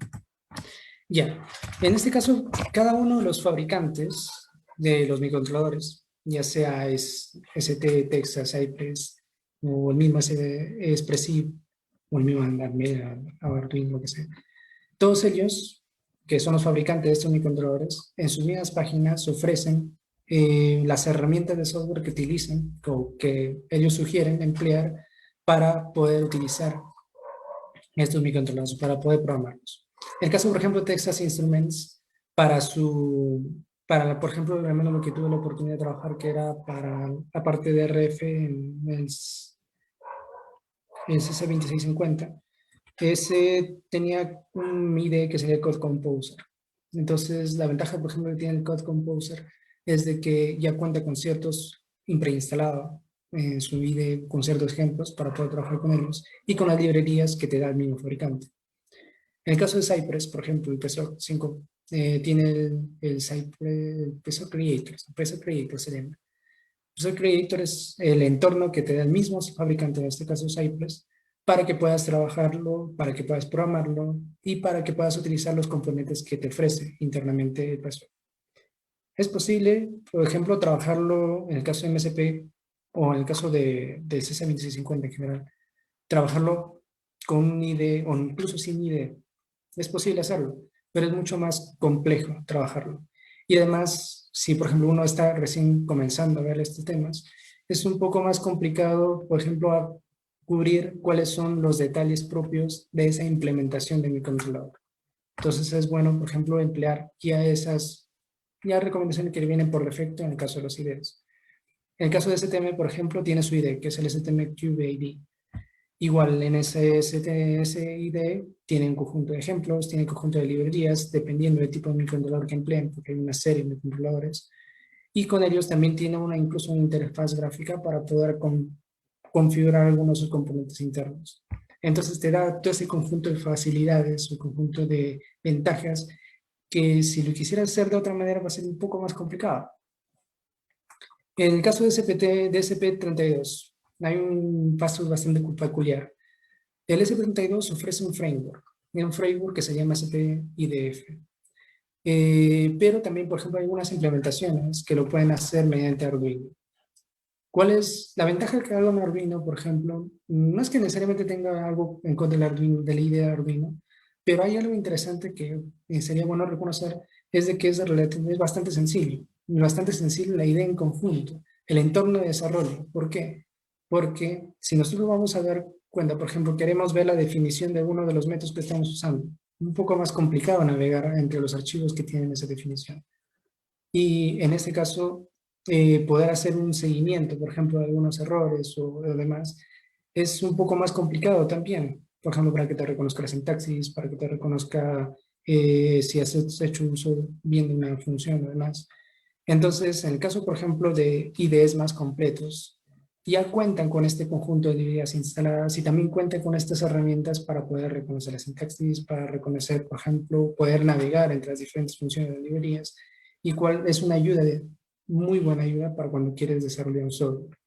Ya, en este caso, cada uno de los fabricantes de los microcontroladores, ya sea ST, Texas, Cypress, o el mismo Expressive, o el mismo Arduino, lo que sea, todos ellos, que son los fabricantes de estos microcontroladores, en sus mismas páginas ofrecen las herramientas de software que utilizan o que ellos sugieren emplear para poder utilizar estos microcontroladores, para poder programarlos. El caso, por ejemplo, de Texas Instruments, por ejemplo, al menos lo que tuve la oportunidad de trabajar, que era para la parte de RF en el CC2650, ese tenía un IDE que sería Code Composer. Entonces, la ventaja, por ejemplo, que tiene el Code Composer es de que ya cuenta con ciertos preinstalados en su IDE, con ciertos ejemplos para poder trabajar con ellos y con las librerías que te da el mismo fabricante. En el caso de Cypress, por ejemplo, el PSO 5 tiene el Cypress, el PSO Creator, el PSO Creator se llama. El PSO Creator es el entorno que te da el mismo fabricante, en este caso Cypress, para que puedas trabajarlo, para que puedas programarlo y para que puedas utilizar los componentes que te ofrece internamente el PSO. Es posible, por ejemplo, trabajarlo en el caso de MSP o en el caso del CC2650 en general, trabajarlo con un IDE o incluso sin IDE. Es posible hacerlo, pero es mucho más complejo trabajarlo. Y además, si por ejemplo uno está recién comenzando a ver estos temas, es un poco más complicado, por ejemplo, a cubrir cuáles son los detalles propios de esa implementación de mi controlador. Entonces es bueno, por ejemplo, emplear ya esas recomendaciones que vienen por defecto en el caso de los IDEs. En el caso de STM, por ejemplo, tiene su IDE, que es el STM QBAD. Igual en ese IDE tiene un conjunto de ejemplos, tiene un conjunto de librerías, dependiendo del tipo de microcontrolador que empleen, porque hay una serie de microcontroladores. Y con ellos también tiene incluso una interfaz gráfica para poder configurar algunos de sus componentes internos. Entonces te da todo ese conjunto de facilidades, un conjunto de ventajas, que si lo quisieras hacer de otra manera va a ser un poco más complicado. En el caso de SP32, hay un paso bastante peculiar. El SP32 ofrece un framework que se llama SPIDF. Pero también, por ejemplo, hay algunas implementaciones que lo pueden hacer mediante Arduino. ¿Cuál es la ventaja que haga un Arduino, por ejemplo? No es que necesariamente tenga algo en contra del Arduino, de la idea de Arduino, pero hay algo interesante que sería bueno reconocer, es de que es bastante sencillo. Bastante sencillo la idea en conjunto, el entorno de desarrollo. ¿Por qué? Porque si nosotros vamos a dar cuenta, por ejemplo, queremos ver la definición de uno de los métodos que estamos usando, un poco más complicado navegar entre los archivos que tienen esa definición. Y en este caso, poder hacer un seguimiento, por ejemplo, de algunos errores o demás, es un poco más complicado también. Por ejemplo, para que te reconozca la sintaxis, para que te reconozca si has hecho uso bien de una función o demás. Entonces, en el caso, por ejemplo, de IDEs más completos, ya cuentan con este conjunto de librerías instaladas y también cuentan con estas herramientas para poder reconocer la sintaxis, para reconocer, por ejemplo, poder navegar entre las diferentes funciones de librerías, y cuál es una ayuda, muy buena ayuda para cuando quieres desarrollar un software.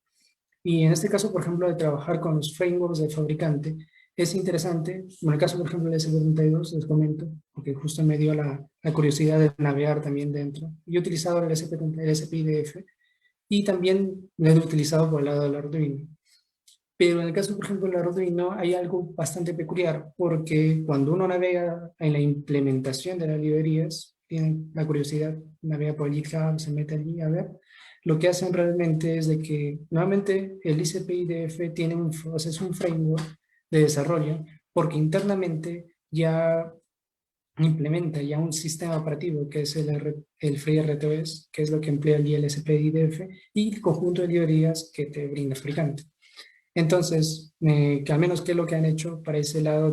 Y en este caso, por ejemplo, de trabajar con los frameworks del fabricante, es interesante. En el caso, por ejemplo, del SP32, les comento, porque justo me dio la curiosidad de navegar también dentro. Yo he utilizado el SPIDF y también lo he utilizado por el lado del Arduino. Pero en el caso, por ejemplo, del Arduino hay algo bastante peculiar, porque cuando uno navega en la implementación de las librerías, tiene la curiosidad, navega por GitHub, se mete allí a ver, lo que hacen realmente es de que, nuevamente, el ICP-IDF tiene o sea, es un framework de desarrollo, porque internamente ya implementa ya un sistema operativo que es el FreeRTOS, que es lo que emplea el ILSP-IDF, y el conjunto de librerías que te brinda el fabricante. Entonces, que al menos qué es lo que han hecho para ese lado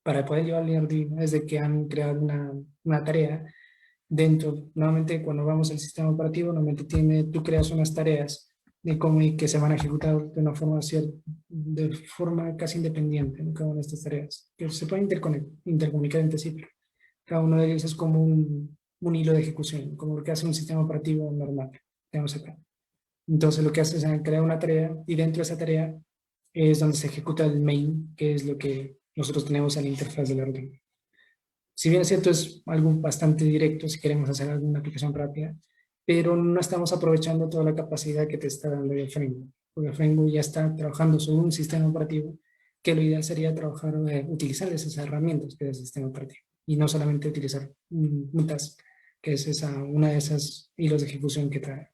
para poder llevarle Arduino, es de que han creado una tarea dentro, nuevamente cuando vamos al sistema operativo, normalmente tú creas unas tareas de cómo y que se van a ejecutar de forma casi independiente, ¿no? Cada una de estas tareas, que se pueden intercomunicar entre sí, pero cada uno de ellos es como un hilo de ejecución, como lo que hace un sistema operativo normal, tenemos acá. Entonces lo que hace es crear una tarea y dentro de esa tarea es donde se ejecuta el main, que es lo que nosotros tenemos en la interfaz del Arduino. Si bien es cierto, es algo bastante directo si queremos hacer alguna aplicación rápida, pero no estamos aprovechando toda la capacidad que te está dando el framework, porque el framework ya está trabajando sobre un sistema operativo que lo ideal sería trabajar, utilizar esas herramientas que es el sistema operativo y no solamente utilizar un task, que es una de esas hilos de ejecución que trae.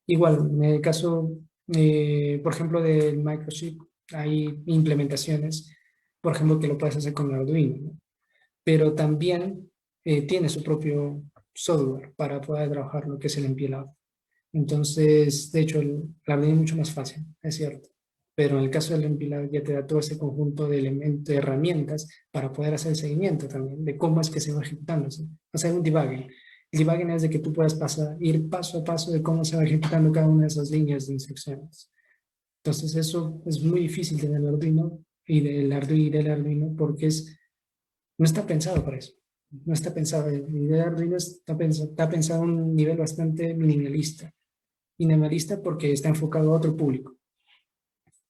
Igual, en el caso, por ejemplo, del microchip, hay implementaciones, por ejemplo, que lo puedes hacer con Arduino, ¿no? Pero también tiene su propio software para poder trabajar lo que es el empilado. Entonces, de hecho, la Arduino es mucho más fácil, es cierto. Pero en el caso del empilado ya te da todo ese conjunto de elementos, de herramientas para poder hacer el seguimiento también de cómo es que se va ejecutando. ¿Sí? Hacer un debugging. El debugging es de que tú puedas ir paso a paso de cómo se va ejecutando cada una de esas líneas de instrucciones. Entonces, eso es muy difícil tener el Arduino y del Arduino porque no está pensado para eso. No está pensado. La idea de Arduino está pensado a un nivel bastante minimalista. Minimalista porque está enfocado a otro público.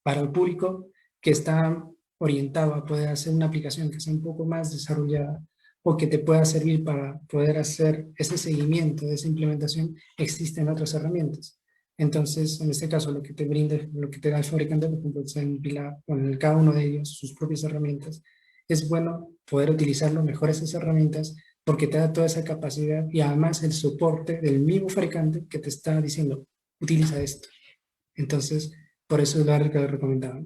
Para el público que está orientado a poder hacer una aplicación que sea un poco más desarrollada o que te pueda servir para poder hacer ese seguimiento de esa implementación, existen otras herramientas. Entonces, en este caso, lo que te brinda, lo que te da el fabricante, por ejemplo, en cada uno de ellos sus propias herramientas, es bueno poder utilizarlo mejor esas herramientas porque te da toda esa capacidad y además el soporte del mismo fabricante que te está diciendo, utiliza esto. Entonces, por eso es lo que lo recomendaba.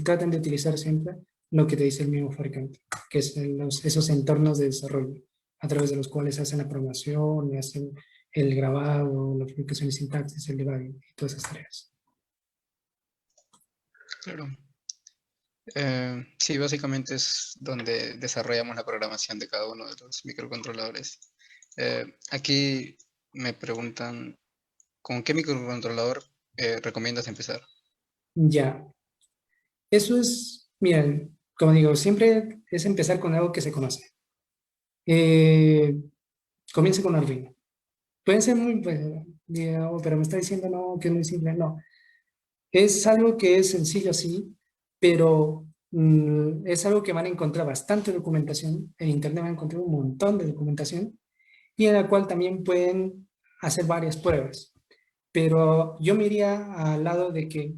Traten de utilizar siempre lo que te dice el mismo fabricante, que es esos entornos de desarrollo a través de los cuales hacen la programación, y hacen el grabado, la aplicación de sintaxis, el debugging y todas esas tareas. Claro. Sí, básicamente es donde desarrollamos la programación de cada uno de los microcontroladores. Aquí me preguntan, ¿con qué microcontrolador recomiendas empezar? Ya, eso es, miren, como digo, siempre es empezar con algo que se conoce. Eh, Comience con Arduino. Pueden ser muy, pues, pero me está diciendo no, que es muy simple. No, es algo que es sencillo, sí, pero es algo que van a encontrar bastante documentación. En Internet van a encontrar un montón de documentación y en la cual también pueden hacer varias pruebas. Pero yo me iría al lado de que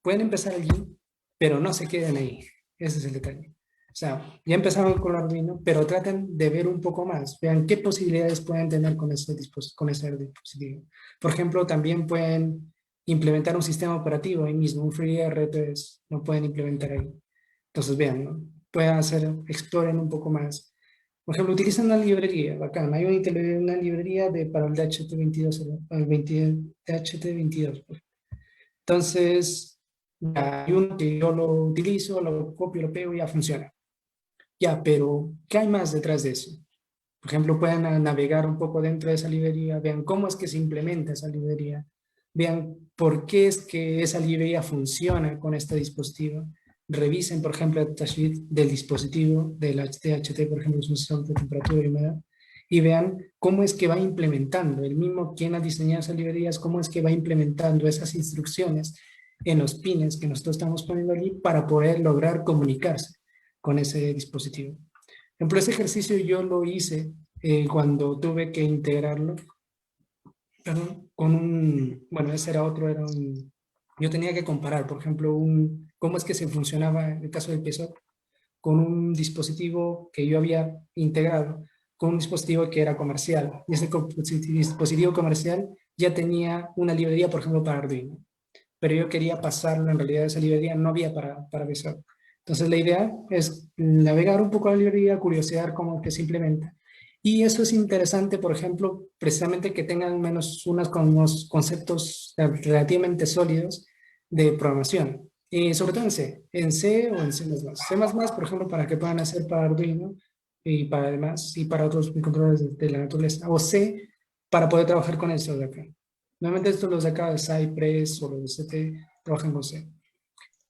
pueden empezar allí, pero no se queden ahí. Ese es el detalle. O sea, ya empezaron con Arduino, pero traten de ver un poco más. Vean qué posibilidades pueden tener con ese dispositivo. Por ejemplo, también pueden implementar un sistema operativo ahí mismo, un FreeRTOS, lo pueden implementar ahí. Entonces, vean, ¿no? Pueden exploren un poco más. Por ejemplo, utilizan una librería, bacán. Hay una librería para el DHT22, el DHT22. Entonces, hay uno que yo lo utilizo, lo copio, lo pego y ya funciona. Ya, pero ¿qué hay más detrás de eso? Por ejemplo, pueden navegar un poco dentro de esa librería, vean cómo es que se implementa esa librería, vean por qué es que esa librería funciona con este dispositivo. Revisen, por ejemplo, el datasheet del dispositivo, del DHT, por ejemplo, es un sensor de temperatura y humedad, y vean cómo es que va implementando, el mismo quien ha diseñado esas librerías, cómo es que va implementando esas instrucciones en los pines que nosotros estamos poniendo allí para poder lograr comunicarse con ese dispositivo. Por ejemplo, ese ejercicio yo lo hice cuando tuve que integrarlo, perdón, bueno, ese era otro, yo tenía que comparar, por ejemplo, cómo es que se funcionaba en el caso del PSOC con un dispositivo que yo había integrado, con un dispositivo que era comercial, y ese dispositivo comercial ya tenía una librería, por ejemplo, para Arduino, pero yo quería pasarlo, en realidad esa librería no había para PSOC. Entonces la idea es navegar un poco la librería, curiosear cómo que se implementa. Y eso es interesante, por ejemplo, precisamente que tengan menos unos conceptos relativamente sólidos de programación. Y sobre todo en C o en C++. C++, por ejemplo, para que puedan hacer para Arduino y para además y para otros microcontroladores de la naturaleza. O C para poder trabajar con eso de acá. Normalmente estos los de acá de Cypress o los de CT trabajan con C.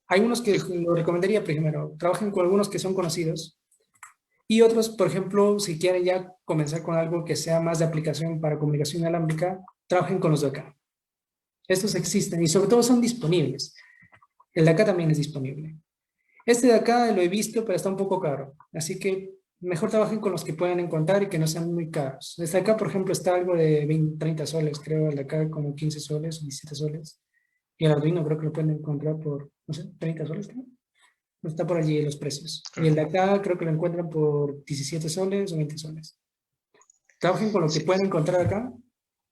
Hay unos que lo recomendaría primero, trabajen con algunos que son conocidos y otros, por ejemplo, si quieren ya comenzar con algo que sea más de aplicación para comunicación inalámbrica, trabajen con los de acá. Estos existen y sobre todo son disponibles. El de acá también es disponible. Este de acá lo he visto, pero está un poco caro. Así que mejor trabajen con los que puedan encontrar y que no sean muy caros. Este de acá, por ejemplo, está algo de 20, 30 soles, creo. El de acá como 15 soles, 17 soles. Y el Arduino creo que lo pueden encontrar por, no sé, 30 soles, creo. Está por allí los precios. Y el Claro. de acá creo que lo encuentran por 17 soles o 20 soles. Trabajen con lo que Sí. pueden encontrar acá,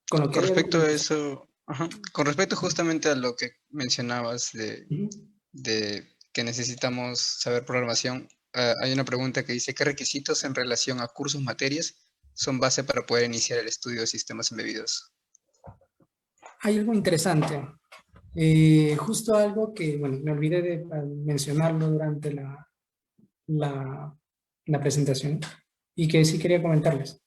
con lo que Con haya respecto a documentación. eso, ajá, con respecto justamente a lo que mencionabas Ujú. de que necesitamos saber programación, hay una pregunta que dice, ¿qué requisitos en relación a cursos, materias son base para poder iniciar el estudio de sistemas embebidos? Hay algo interesante. Justo algo que, bueno, me olvidé de mencionarlo durante la, la presentación y que sí quería comentarles.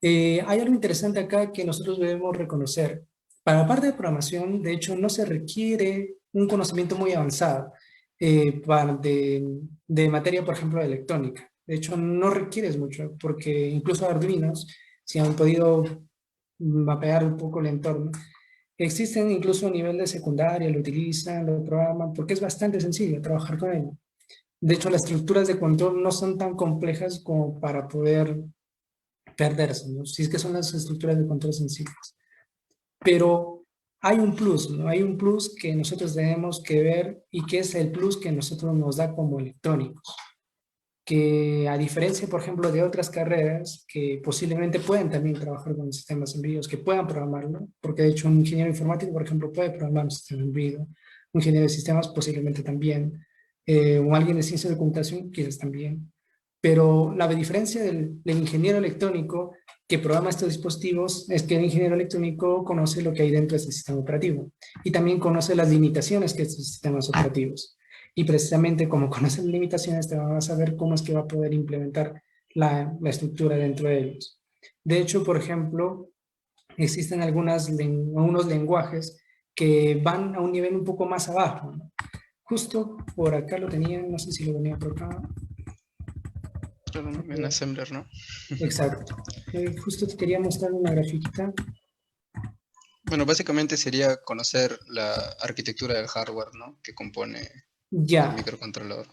Hay algo interesante acá que nosotros debemos reconocer. Para la parte de programación, de hecho, no se requiere un conocimiento muy avanzado de materia, por ejemplo, de electrónica. De hecho, no requieres mucho, porque incluso Arduinos, si han podido mapear un poco el entorno, existen incluso a nivel de secundaria, lo utilizan, lo programan, porque es bastante sencillo trabajar con ello. De hecho, las estructuras de control no son tan complejas como para poder perderse, ¿no? Si es que son las estructuras de control sencillas. Pero hay un plus, ¿no? Hay un plus que nosotros tenemos que ver y que es el plus que nosotros nos da como electrónicos. Que a diferencia, por ejemplo, de otras carreras que posiblemente pueden también trabajar con sistemas embebidos, que puedan programarlo, porque de hecho un ingeniero informático, por ejemplo, puede programar un sistema embebido, un ingeniero de sistemas posiblemente también, o alguien de ciencia de computación quizás también. Pero la diferencia del ingeniero electrónico que programa estos dispositivos es que el ingeniero electrónico conoce lo que hay dentro de este sistema operativo y también conoce las limitaciones que estos sistemas operativos. Y precisamente como conoce las limitaciones, te va a saber cómo es que va a poder implementar la estructura dentro de ellos. De hecho, por ejemplo, existen algunos lenguajes que van a un nivel un poco más abajo, ¿no? Justo por acá lo tenía, no sé si lo venía por acá. Claro, ¿no? En Assembler, ¿no? Exacto. Justo te quería mostrar una grafiquita. Bueno, básicamente sería conocer la arquitectura del hardware, ¿no? Que compone el Ya, microcontrolador.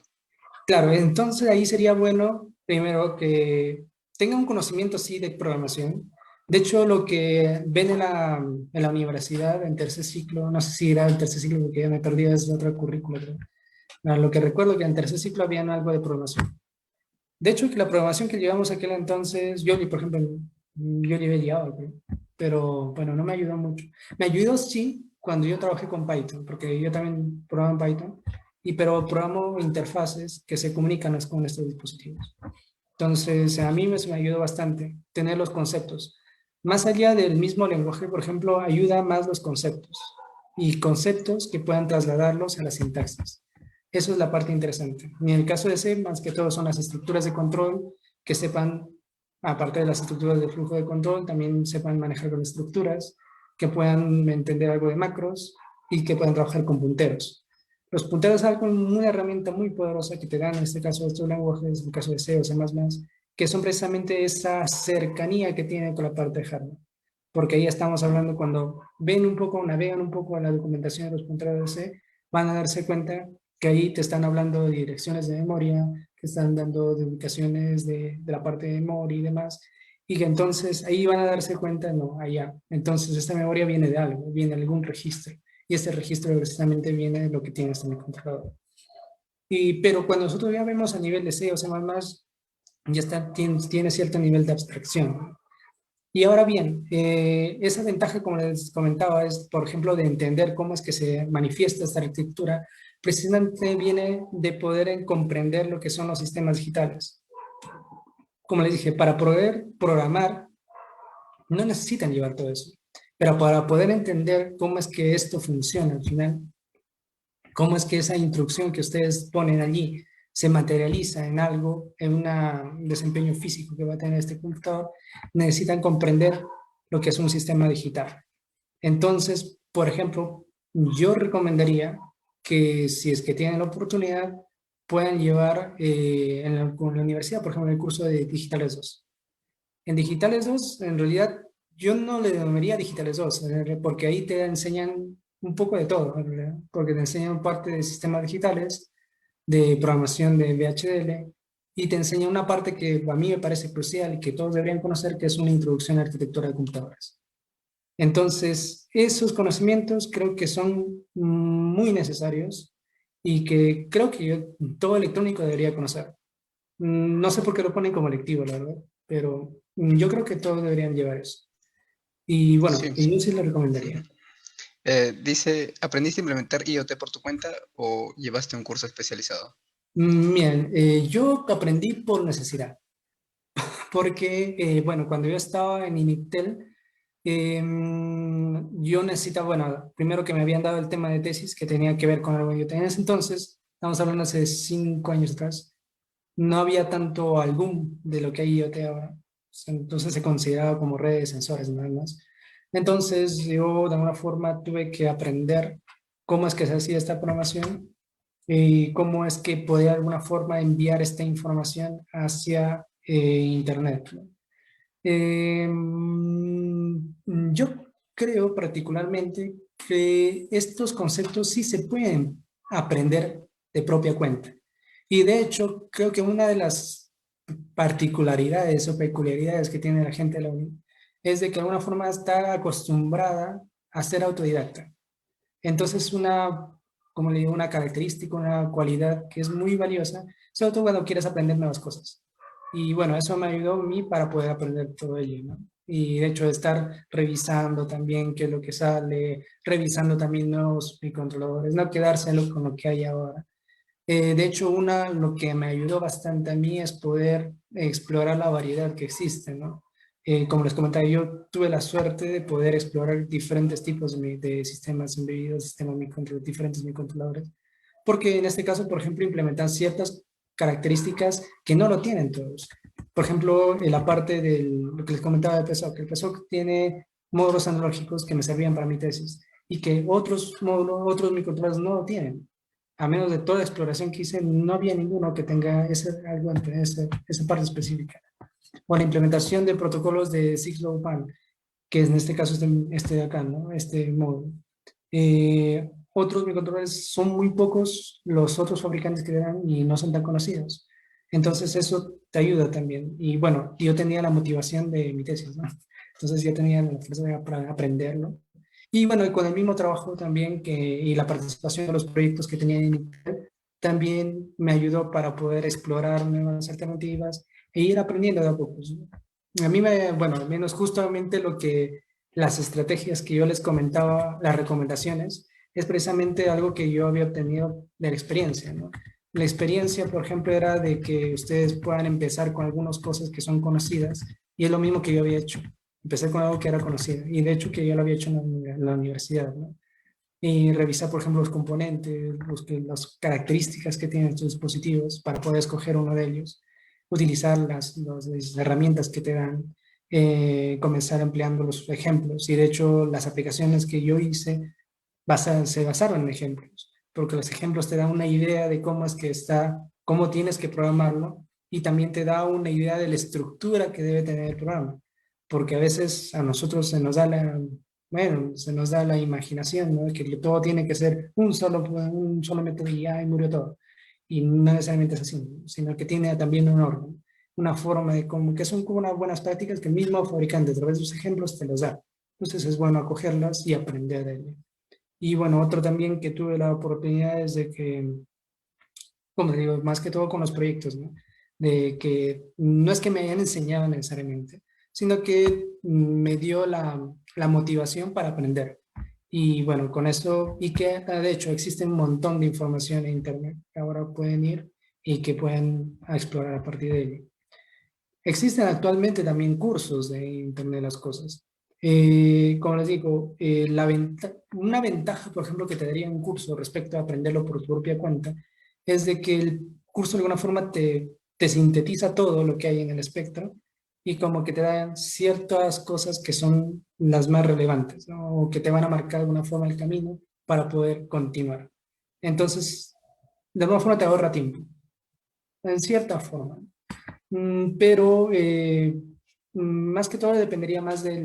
claro, entonces ahí sería bueno, primero, que tenga un conocimiento, sí, de programación. De hecho, lo que ven en la universidad, en tercer ciclo, no sé si era el tercer ciclo porque ya me perdí, es otro currículo, pero lo que recuerdo que en tercer ciclo había algo de programación. De hecho, que la programación que llevamos aquel entonces, yo, por ejemplo, yo llevé Java, pero bueno, no me ayudó mucho. Me ayudó, sí, cuando yo trabajé con Python, porque yo también programo en Python, pero programo interfaces que se comunican con estos dispositivos. Entonces, a mí me ayudó bastante tener los conceptos. Más allá del mismo lenguaje, por ejemplo, ayuda más los conceptos y conceptos que puedan trasladarlos a la sintaxis. Eso es la parte interesante. Y en el caso de C, más que todo son las estructuras de control que sepan, aparte de las estructuras de flujo de control, también sepan manejar con estructuras, que puedan entender algo de macros y que puedan trabajar con punteros. Los punteros son una herramienta muy poderosa que te dan, en este caso, estos lenguajes, en el caso de C o C++, que son precisamente esa cercanía que tienen con la parte de hardware. Porque ahí estamos hablando cuando ven un poco, navegan un poco a la documentación de los punteros de C, van a darse cuenta que ahí te están hablando de direcciones de memoria, que están dando de ubicaciones de la parte de memoria y demás, y que entonces ahí van a darse cuenta, no, allá. Entonces esta memoria viene de algo, viene de algún registro y este registro precisamente viene de lo que tiene este microcontrolador. Pero cuando nosotros ya vemos a nivel de C o C++, ya está, tiene cierto nivel de abstracción. Y ahora bien, esa ventaja, como les comentaba, es, por ejemplo, de entender cómo es que se manifiesta esta arquitectura, precisamente viene de poder comprender lo que son los sistemas digitales. Como les dije, para poder programar, no necesitan llevar todo eso. Pero para poder entender cómo es que esto funciona al final, cómo es que esa instrucción que ustedes ponen allí se materializa en algo, en un desempeño físico que va a tener este computador, necesitan comprender lo que es un sistema digital. Entonces, por ejemplo, yo recomendaría que si es que tienen la oportunidad, puedan llevar con la universidad, por ejemplo, el curso de Digitales 2. En Digitales 2, en realidad, yo no le denominaría Digitales 2, porque ahí te enseñan un poco de todo, en realidad, porque te enseñan parte de sistemas digitales, de programación de VHDL, y te enseña una parte que a mí me parece crucial y que todos deberían conocer, que es una introducción a la arquitectura de computadoras. Entonces, esos conocimientos creo que son muy necesarios y que creo que todo electrónico debería conocer. No sé por qué lo ponen como electivo, la verdad, pero yo creo que todos deberían llevar eso. Y bueno, Sí. y yo sí lo recomendaría. Dice, ¿aprendiste a implementar IoT por tu cuenta o llevaste un curso especializado? Bien, yo aprendí por necesidad, porque, bueno, cuando yo estaba en Initel, yo necesitaba, bueno, primero que me habían dado el tema de tesis que tenía que ver con algo que yo tenía en ese entonces, estamos hablando hace 5 años atrás, no había tanto al boom de lo que hay IoT ahora. Entonces se consideraba como redes, sensores, nada más. Entonces yo de alguna forma tuve que aprender cómo es que se hacía esta programación y cómo es que podía de alguna forma enviar esta información hacia Internet, ¿no? Yo creo particularmente que estos conceptos sí se pueden aprender de propia cuenta. Y de hecho, creo que una de las particularidades o peculiaridades que tiene la gente de la UNI es de que de alguna forma está acostumbrada a ser autodidacta. Entonces, como le digo, una característica, una cualidad que es muy valiosa, sobre todo cuando quieres aprender nuevas cosas. Y bueno, eso me ayudó a mí para poder aprender todo ello, ¿no? Y de hecho, estar revisando también qué es lo que sale, revisando también nuevos microcontroladores, no quedarse con lo que hay ahora. De hecho, lo que me ayudó bastante a mí es poder explorar la variedad que existe, ¿no? Como les comentaba, yo tuve la suerte de poder explorar diferentes tipos de sistemas embebidos, diferentes microcontroladores, porque en este caso, por ejemplo, implementan ciertas características que no lo tienen todos. Por ejemplo, en la parte de lo que les comentaba de PSOC, que el PSOC tiene módulos analógicos que me servían para mi tesis y que otros módulos, otros microcontroladores no lo tienen. A menos de toda exploración que hice, no había ninguno que tenga algo entre esa parte específica. O la implementación de protocolos de 6LoWPAN, que en este caso este de acá, ¿no? Este módulo. Otros microcontroladores son muy pocos los otros fabricantes que dan y no son tan conocidos. Entonces eso te ayuda también. Y bueno, yo tenía la motivación de mi tesis, ¿no? Entonces yo tenía la fuerza para aprenderlo. Y bueno, y con el mismo trabajo también y la participación de los proyectos que tenía en Intel, también me ayudó para poder explorar nuevas alternativas e ir aprendiendo de a pocos, ¿no? A mí bueno, al menos justamente las estrategias que yo les comentaba, las recomendaciones, es precisamente algo que yo había obtenido de la experiencia, ¿no? La experiencia, por ejemplo, era de que ustedes puedan empezar con algunas cosas que son conocidas y es lo mismo que yo había hecho. Empecé con algo que era conocido y de hecho que yo lo había hecho en la universidad, ¿no? Y revisar, por ejemplo, los componentes, las características que tienen estos dispositivos para poder escoger uno de ellos, utilizar las herramientas que te dan, comenzar empleando los ejemplos. Y de hecho, las aplicaciones que yo hice se basaron en ejemplos, porque los ejemplos te dan una idea de cómo es que está, cómo tienes que programarlo y también te da una idea de la estructura que debe tener el programa, porque a veces a nosotros bueno, se nos da la imaginación, ¿no? Que todo tiene que ser un solo método y ya y murió todo. Y no necesariamente es así, ¿no? Sino que tiene también un orden, una forma de cómo, que son como unas buenas prácticas que el mismo fabricante a través de sus ejemplos te los da. Entonces es bueno acogerlas y aprender de ello. Y bueno, otro también que tuve la oportunidad es de que, como te digo, más que todo con los proyectos, ¿no? De que no es que me hayan enseñado necesariamente, sino que me dio la motivación para aprender. Y bueno, con eso, y que de hecho existe un montón de información en Internet que ahora pueden ir y que pueden explorar a partir de ello. Existen actualmente también cursos de Internet de las Cosas. Como les digo, una ventaja, por ejemplo, que te daría un curso respecto a aprenderlo por tu propia cuenta, es de que el curso de alguna forma te sintetiza todo lo que hay en el espectro y como que te dan ciertas cosas que son las más relevantes, ¿no? O que te van a marcar de alguna forma el camino para poder continuar. Entonces, de alguna forma te ahorra tiempo, en cierta forma. Pero más que todo dependería más de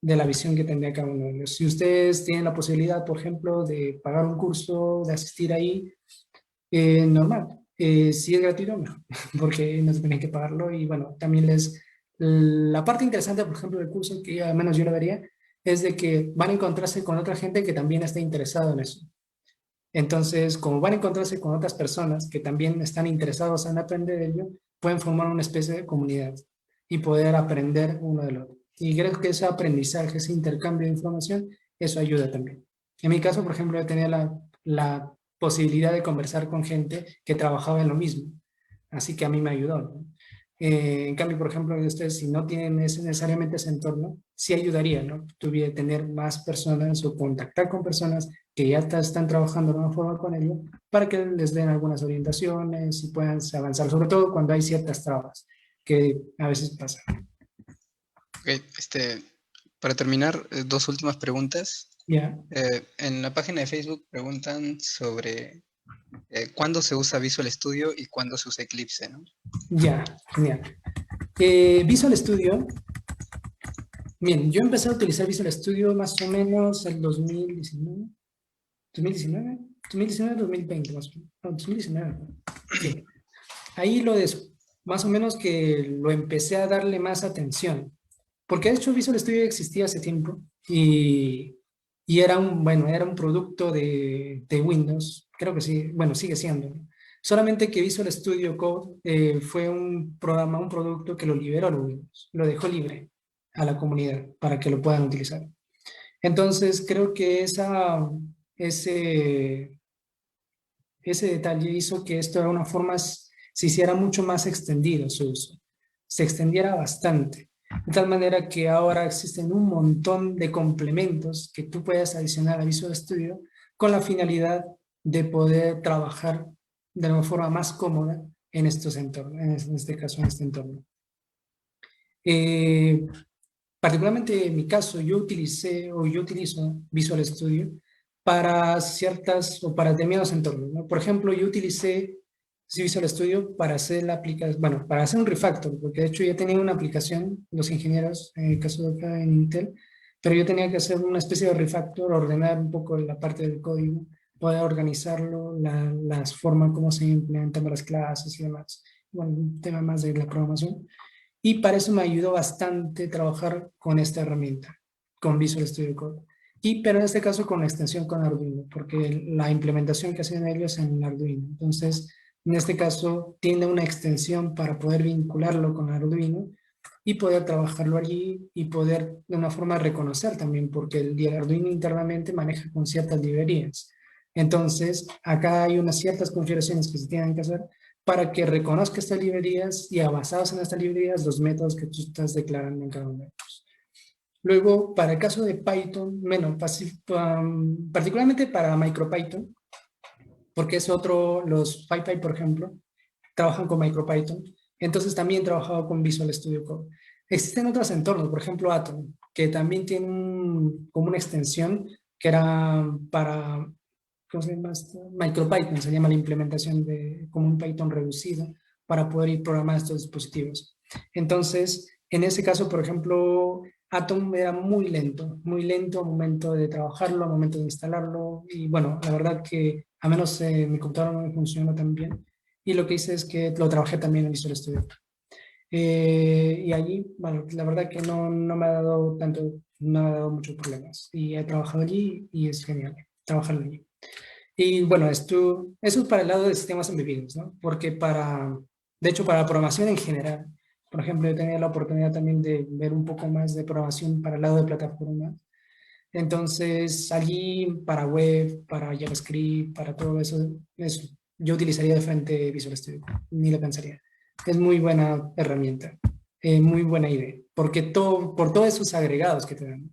de la visión que tendría cada uno de ellos. Si ustedes tienen la posibilidad, por ejemplo, de pagar un curso, de asistir ahí, normal. Si es gratuito, mejor, porque no tienen que pagarlo. Y bueno, también la parte interesante, por ejemplo, del curso, que al menos yo lo vería, es de que van a encontrarse con otra gente que también está interesada en eso. Entonces, como van a encontrarse con otras personas que también están interesados en aprender de ello, pueden formar una especie de comunidad y poder aprender uno del otro. Y creo que ese aprendizaje, ese intercambio de información, eso ayuda también. En mi caso, por ejemplo, yo tenía la posibilidad de conversar con gente que trabajaba en lo mismo, así que a mí me ayudó, ¿no? En cambio, por ejemplo, ustedes si no tienen necesariamente ese entorno, sí ayudaría, ¿no? Tuviera tener más personas o contactar con personas que ya están trabajando de una forma con ello para que les den algunas orientaciones y puedan avanzar, sobre todo cuando hay ciertas trabas que a veces pasan. Ok, para terminar, dos últimas preguntas. Ya, En la página de Facebook preguntan sobre cuándo se usa Visual Studio y cuándo se usa Eclipse, ¿no? ya, genial. Visual Studio, bien, yo empecé a utilizar Visual Studio más o menos el 2019, 2019, 2019, 2020 más o menos, no, 2019, sí. Ahí más o menos que lo empecé a darle más atención, porque de hecho Visual Studio existía hace tiempo y era bueno, era un producto de Windows, creo que sí, bueno, sigue siendo, ¿no? Solamente que Visual Studio Code fue un programa, un producto que lo liberó a Windows, lo dejó libre a la comunidad para que lo puedan utilizar. Entonces creo que ese, ese detalle hizo que esto de una forma se hiciera mucho más extendido su uso, se extendiera bastante, de tal manera que ahora existen un montón de complementos que tú puedes adicionar a Visual Studio con la finalidad de poder trabajar de una forma más cómoda en estos entornos, en este caso, en este entorno. Eh, Particularmente en mi caso, yo utilizo Visual Studio para ciertas o para determinados entornos, ¿no? Por ejemplo, yo utilicé Visual Studio para hacer la aplicación, bueno, para hacer un refactor, porque de hecho ya tenía una aplicación, los ingenieros, en el caso de acá en Intel, pero yo tenía que hacer una especie de refactor, ordenar un poco la parte del código, poder organizarlo, las formas, cómo se implementan las clases y demás. Bueno, un tema más de la programación. Y para eso me ayudó bastante trabajar con esta herramienta, con Visual Studio Code. Pero en este caso con la extensión con Arduino, porque la implementación que hacen ellos es en Arduino. Entonces, en este caso, tiene una extensión para poder vincularlo con Arduino y poder trabajarlo allí y poder de una forma reconocer también, porque el Arduino internamente maneja con ciertas librerías. Entonces, acá hay unas ciertas configuraciones que se tienen que hacer para que reconozca estas librerías y basados en estas librerías los métodos que tú estás declarando en cada uno de ellos. Luego, para el caso de Python, bueno, particularmente para MicroPython, porque es otro, los PyPy, por ejemplo, trabajan con MicroPython, entonces también he trabajado con Visual Studio Code. Existen otros entornos, por ejemplo Atom, que también tiene como una extensión que era para, ¿cómo se llama esto? MicroPython, se llama la implementación de como un Python reducido para poder ir programar estos dispositivos. Entonces, en ese caso, por ejemplo, Atom era muy lento al momento de trabajarlo, al momento de instalarlo, y bueno, la verdad que a menos mi computadora no me funciona tan bien, y lo que hice es que lo trabajé también en Visual Studio. Y allí, bueno, la verdad que no me ha dado no me ha dado muchos problemas, y he trabajado allí y es genial trabajar allí. Y bueno, eso es para el lado de sistemas embebidos, ¿no? Porque de hecho, para la programación en general, por ejemplo, he tenido la oportunidad también de ver un poco más de programación para el lado de plataforma. Entonces, allí para web, para JavaScript, para todo eso yo utilizaría de frente Visual Studio, ni lo pensaría. Es muy buena herramienta, muy buena idea, porque por todos esos agregados que te dan,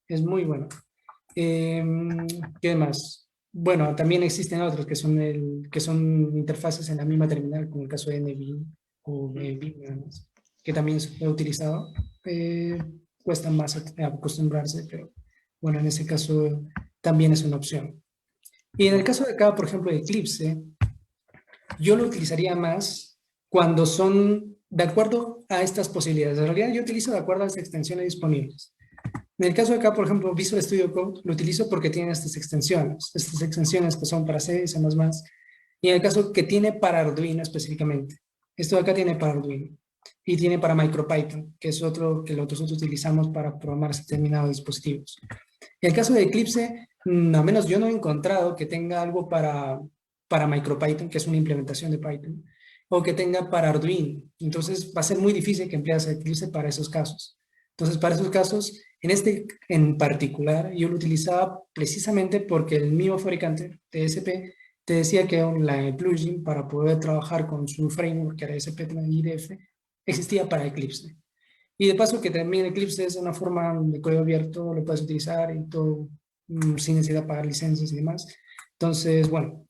es muy bueno. ¿Qué más? Bueno, también existen otros que son interfaces en la misma terminal, como el caso de NVIDIA o NVIDIA, nada más, que también he utilizado. Eh, Cuesta más acostumbrarse, pero bueno, en ese caso también es una opción. Y en el caso de acá, por ejemplo, de Eclipse, yo lo utilizaría más cuando son de acuerdo a estas posibilidades. En realidad yo utilizo de acuerdo a las extensiones disponibles. En el caso de acá, por ejemplo, Visual Studio Code lo utilizo porque tiene estas extensiones que son para C, C++, y en el caso que tiene para Arduino específicamente. Esto de acá tiene para Arduino, y tiene para MicroPython, que es otro que nosotros utilizamos para programar determinados dispositivos. En el caso de Eclipse, al menos yo no he encontrado que tenga algo para MicroPython, que es una implementación de Python, o que tenga para Arduino. Entonces va a ser muy difícil que emplees Eclipse para esos casos. Entonces, para esos casos, en este en particular, yo lo utilizaba precisamente porque el mismo fabricante, TSP, te decía que el plugin para poder trabajar con su framework, que era SP-IDF, existía para Eclipse. Y de paso que también Eclipse es una forma de código abierto, lo puedes utilizar y todo sin necesidad de pagar licencias y demás. Entonces, bueno,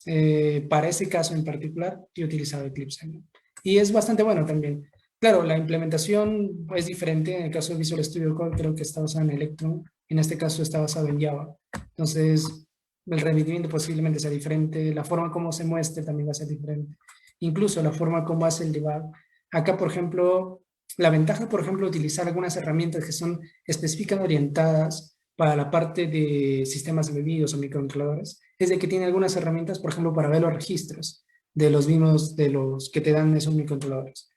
para ese caso en particular, yo he utilizado Eclipse, ¿no? Y es bastante bueno también. Claro, la implementación es diferente. En el caso de Visual Studio Code, creo que está basado en Electron. En este caso está basado en Java. Entonces, el rendimiento posiblemente sea diferente. La forma como se muestre también va a ser diferente. Incluso la forma como hace el debug. Acá, por ejemplo, la ventaja, por ejemplo, de utilizar algunas herramientas que son específicamente orientadas para la parte de sistemas embebidos o microcontroladores, es de que tiene algunas herramientas, por ejemplo, para ver los registros de los mismos, de los que te dan esos microcontroladores.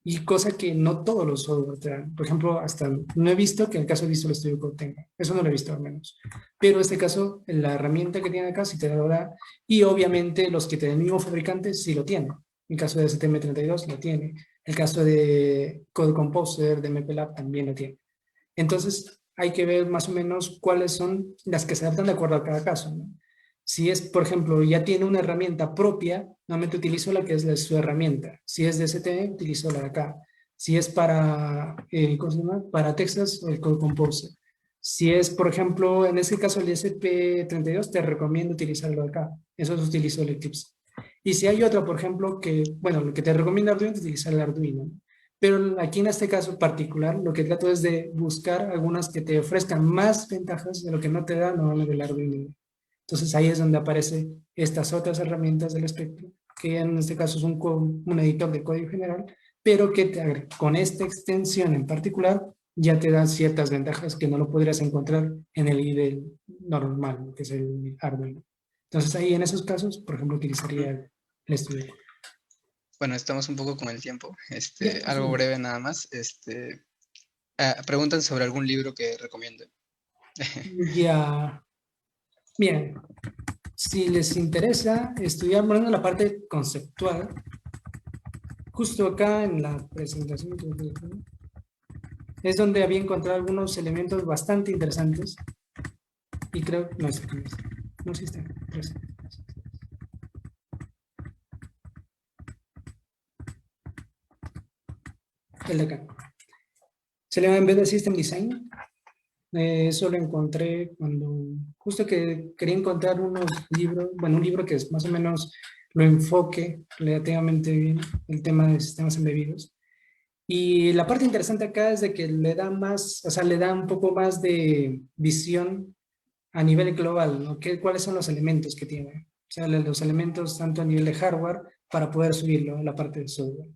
Y cosa que no todos los software te dan. Por ejemplo, hasta no he visto que en el caso de Visual Studio Code tenga. Eso no lo he visto al menos. Pero en este caso, la herramienta que tiene acá sí te lo da. Y obviamente los que te da el mismo fabricante sí lo tienen. En el caso de STM32 lo tiene. El caso de Code Composer, de MPLAB también lo tiene. Entonces, hay que ver más o menos cuáles son las que se adaptan de acuerdo a cada caso, ¿no? Si es, por ejemplo, ya tiene una herramienta propia, normalmente utilizo la que es su herramienta. Si es de STM, utilizo la de acá. Si es para, ¿cómo se llama? Para Texas, el Code Composer. Si es, por ejemplo, en ese caso el SP32, te recomiendo utilizarlo acá. Eso es utilizo el Eclipse. Y si hay otra, por ejemplo, que, bueno, lo que te recomiendo Arduino es utilizar el Arduino. Pero aquí en este caso particular, lo que trato es de buscar algunas que te ofrezcan más ventajas de lo que no te da normalmente el Arduino. Entonces ahí es donde aparecen estas otras herramientas del espectro, que en este caso es un editor de código general, pero que con esta extensión en particular ya te dan ciertas ventajas que no lo podrías encontrar en el IDE normal, que es el Arduino. Entonces ahí en esos casos, por ejemplo, utilizaría el estudio. Bueno, estamos un poco con el tiempo. Ya, Algo sí. breve nada más. Preguntan sobre algún libro que recomiende. Ya, bien, si les interesa estudiar, bueno, la parte conceptual, justo acá en la presentación es donde había encontrado algunos elementos bastante interesantes y creo, no sé qué es, no existe, el de acá. Se le llama Embedded System Design. Eso lo encontré cuando, justo que quería encontrar unos libros, bueno, un libro que es más o menos lo enfoque relativamente bien el tema de sistemas embebidos. Y la parte interesante acá es de que le da más, o sea, le da un poco más de visión a nivel global, ¿no? ¿Cuáles son los elementos que tiene? O sea, los elementos tanto a nivel de hardware para poder subirlo en la parte de software.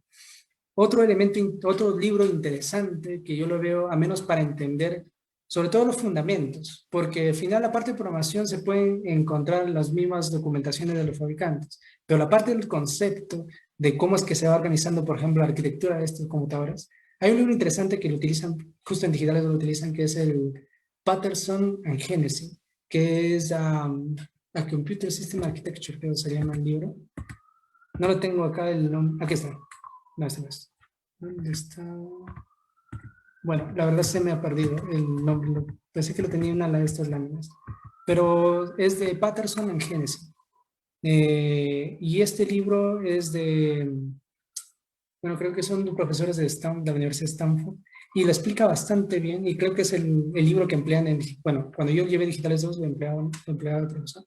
Otro elemento, otro libro interesante que yo lo veo, a menos para entender, sobre todo los fundamentos, porque al final la parte de programación se pueden encontrar en las mismas documentaciones de los fabricantes, pero la parte del concepto de cómo es que se va organizando, por ejemplo, la arquitectura de estas computadoras, hay un libro interesante que lo utilizan, justo en digitales lo utilizan, que es el Patterson and Genesis, que es a Computer System Architecture, creo que se llama el libro. No lo tengo acá el nombre, aquí está. No, este no es. ¿Dónde está? Bueno, la verdad se me ha perdido el nombre. Pensé que lo tenía en una de estas láminas. Pero es de Patterson en Genesis. Y este libro es de, bueno, creo que son profesores de la Universidad de Stanford. Y lo explica bastante bien. Y creo que es el libro que emplean en, bueno, cuando yo llevé Digitales 2 lo empleaba el profesor.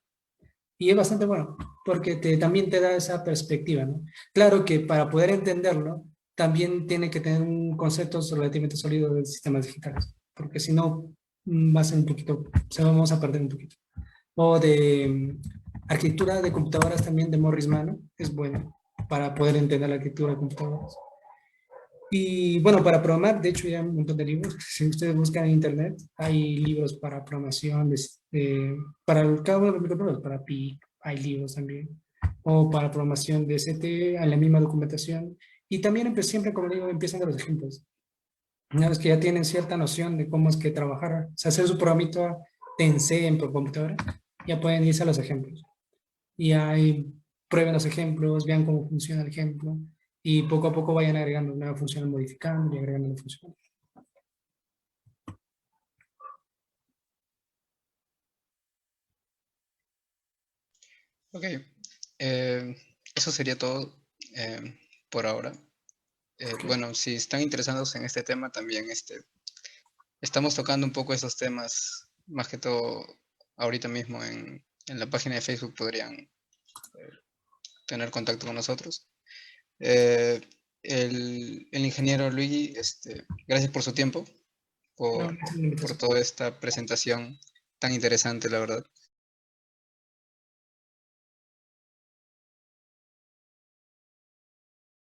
Y es bastante bueno, porque también te da esa perspectiva, ¿no? Claro que para poder entenderlo, también tiene que tener un concepto relativamente sólido de sistemas digitales, porque si no, va a ser un poquito, se vamos a perder un poquito. O de arquitectura de computadoras también de Morris Mano, es bueno para poder entender la arquitectura de computadoras. Y bueno, para programar, de hecho, ya hay un montón de libros. Si ustedes buscan en internet, hay libros para programación, para el cabo de los microcontroladores, para PIC, hay libros también. O para programación de ST, en la misma documentación. Y también siempre, como digo, empiezan de los ejemplos. Una vez que ya tienen cierta noción de cómo es que trabajar, o sea, hacer su programita en C, en computadora, ya pueden irse a los ejemplos. Y ahí prueben los ejemplos, vean cómo funciona el ejemplo y poco a poco vayan agregando nuevas funciones, modificando y agregando nuevas funciones. Ok, eso sería todo por ahora. Okay. Bueno, si están interesados en este tema, también estamos tocando un poco esos temas, más que todo ahorita mismo en la página de Facebook podrían tener contacto con nosotros. Eh, el ingeniero Luigi, gracias por su tiempo, No, por, esa es la por invitación. toda esta presentación tan interesante, la verdad.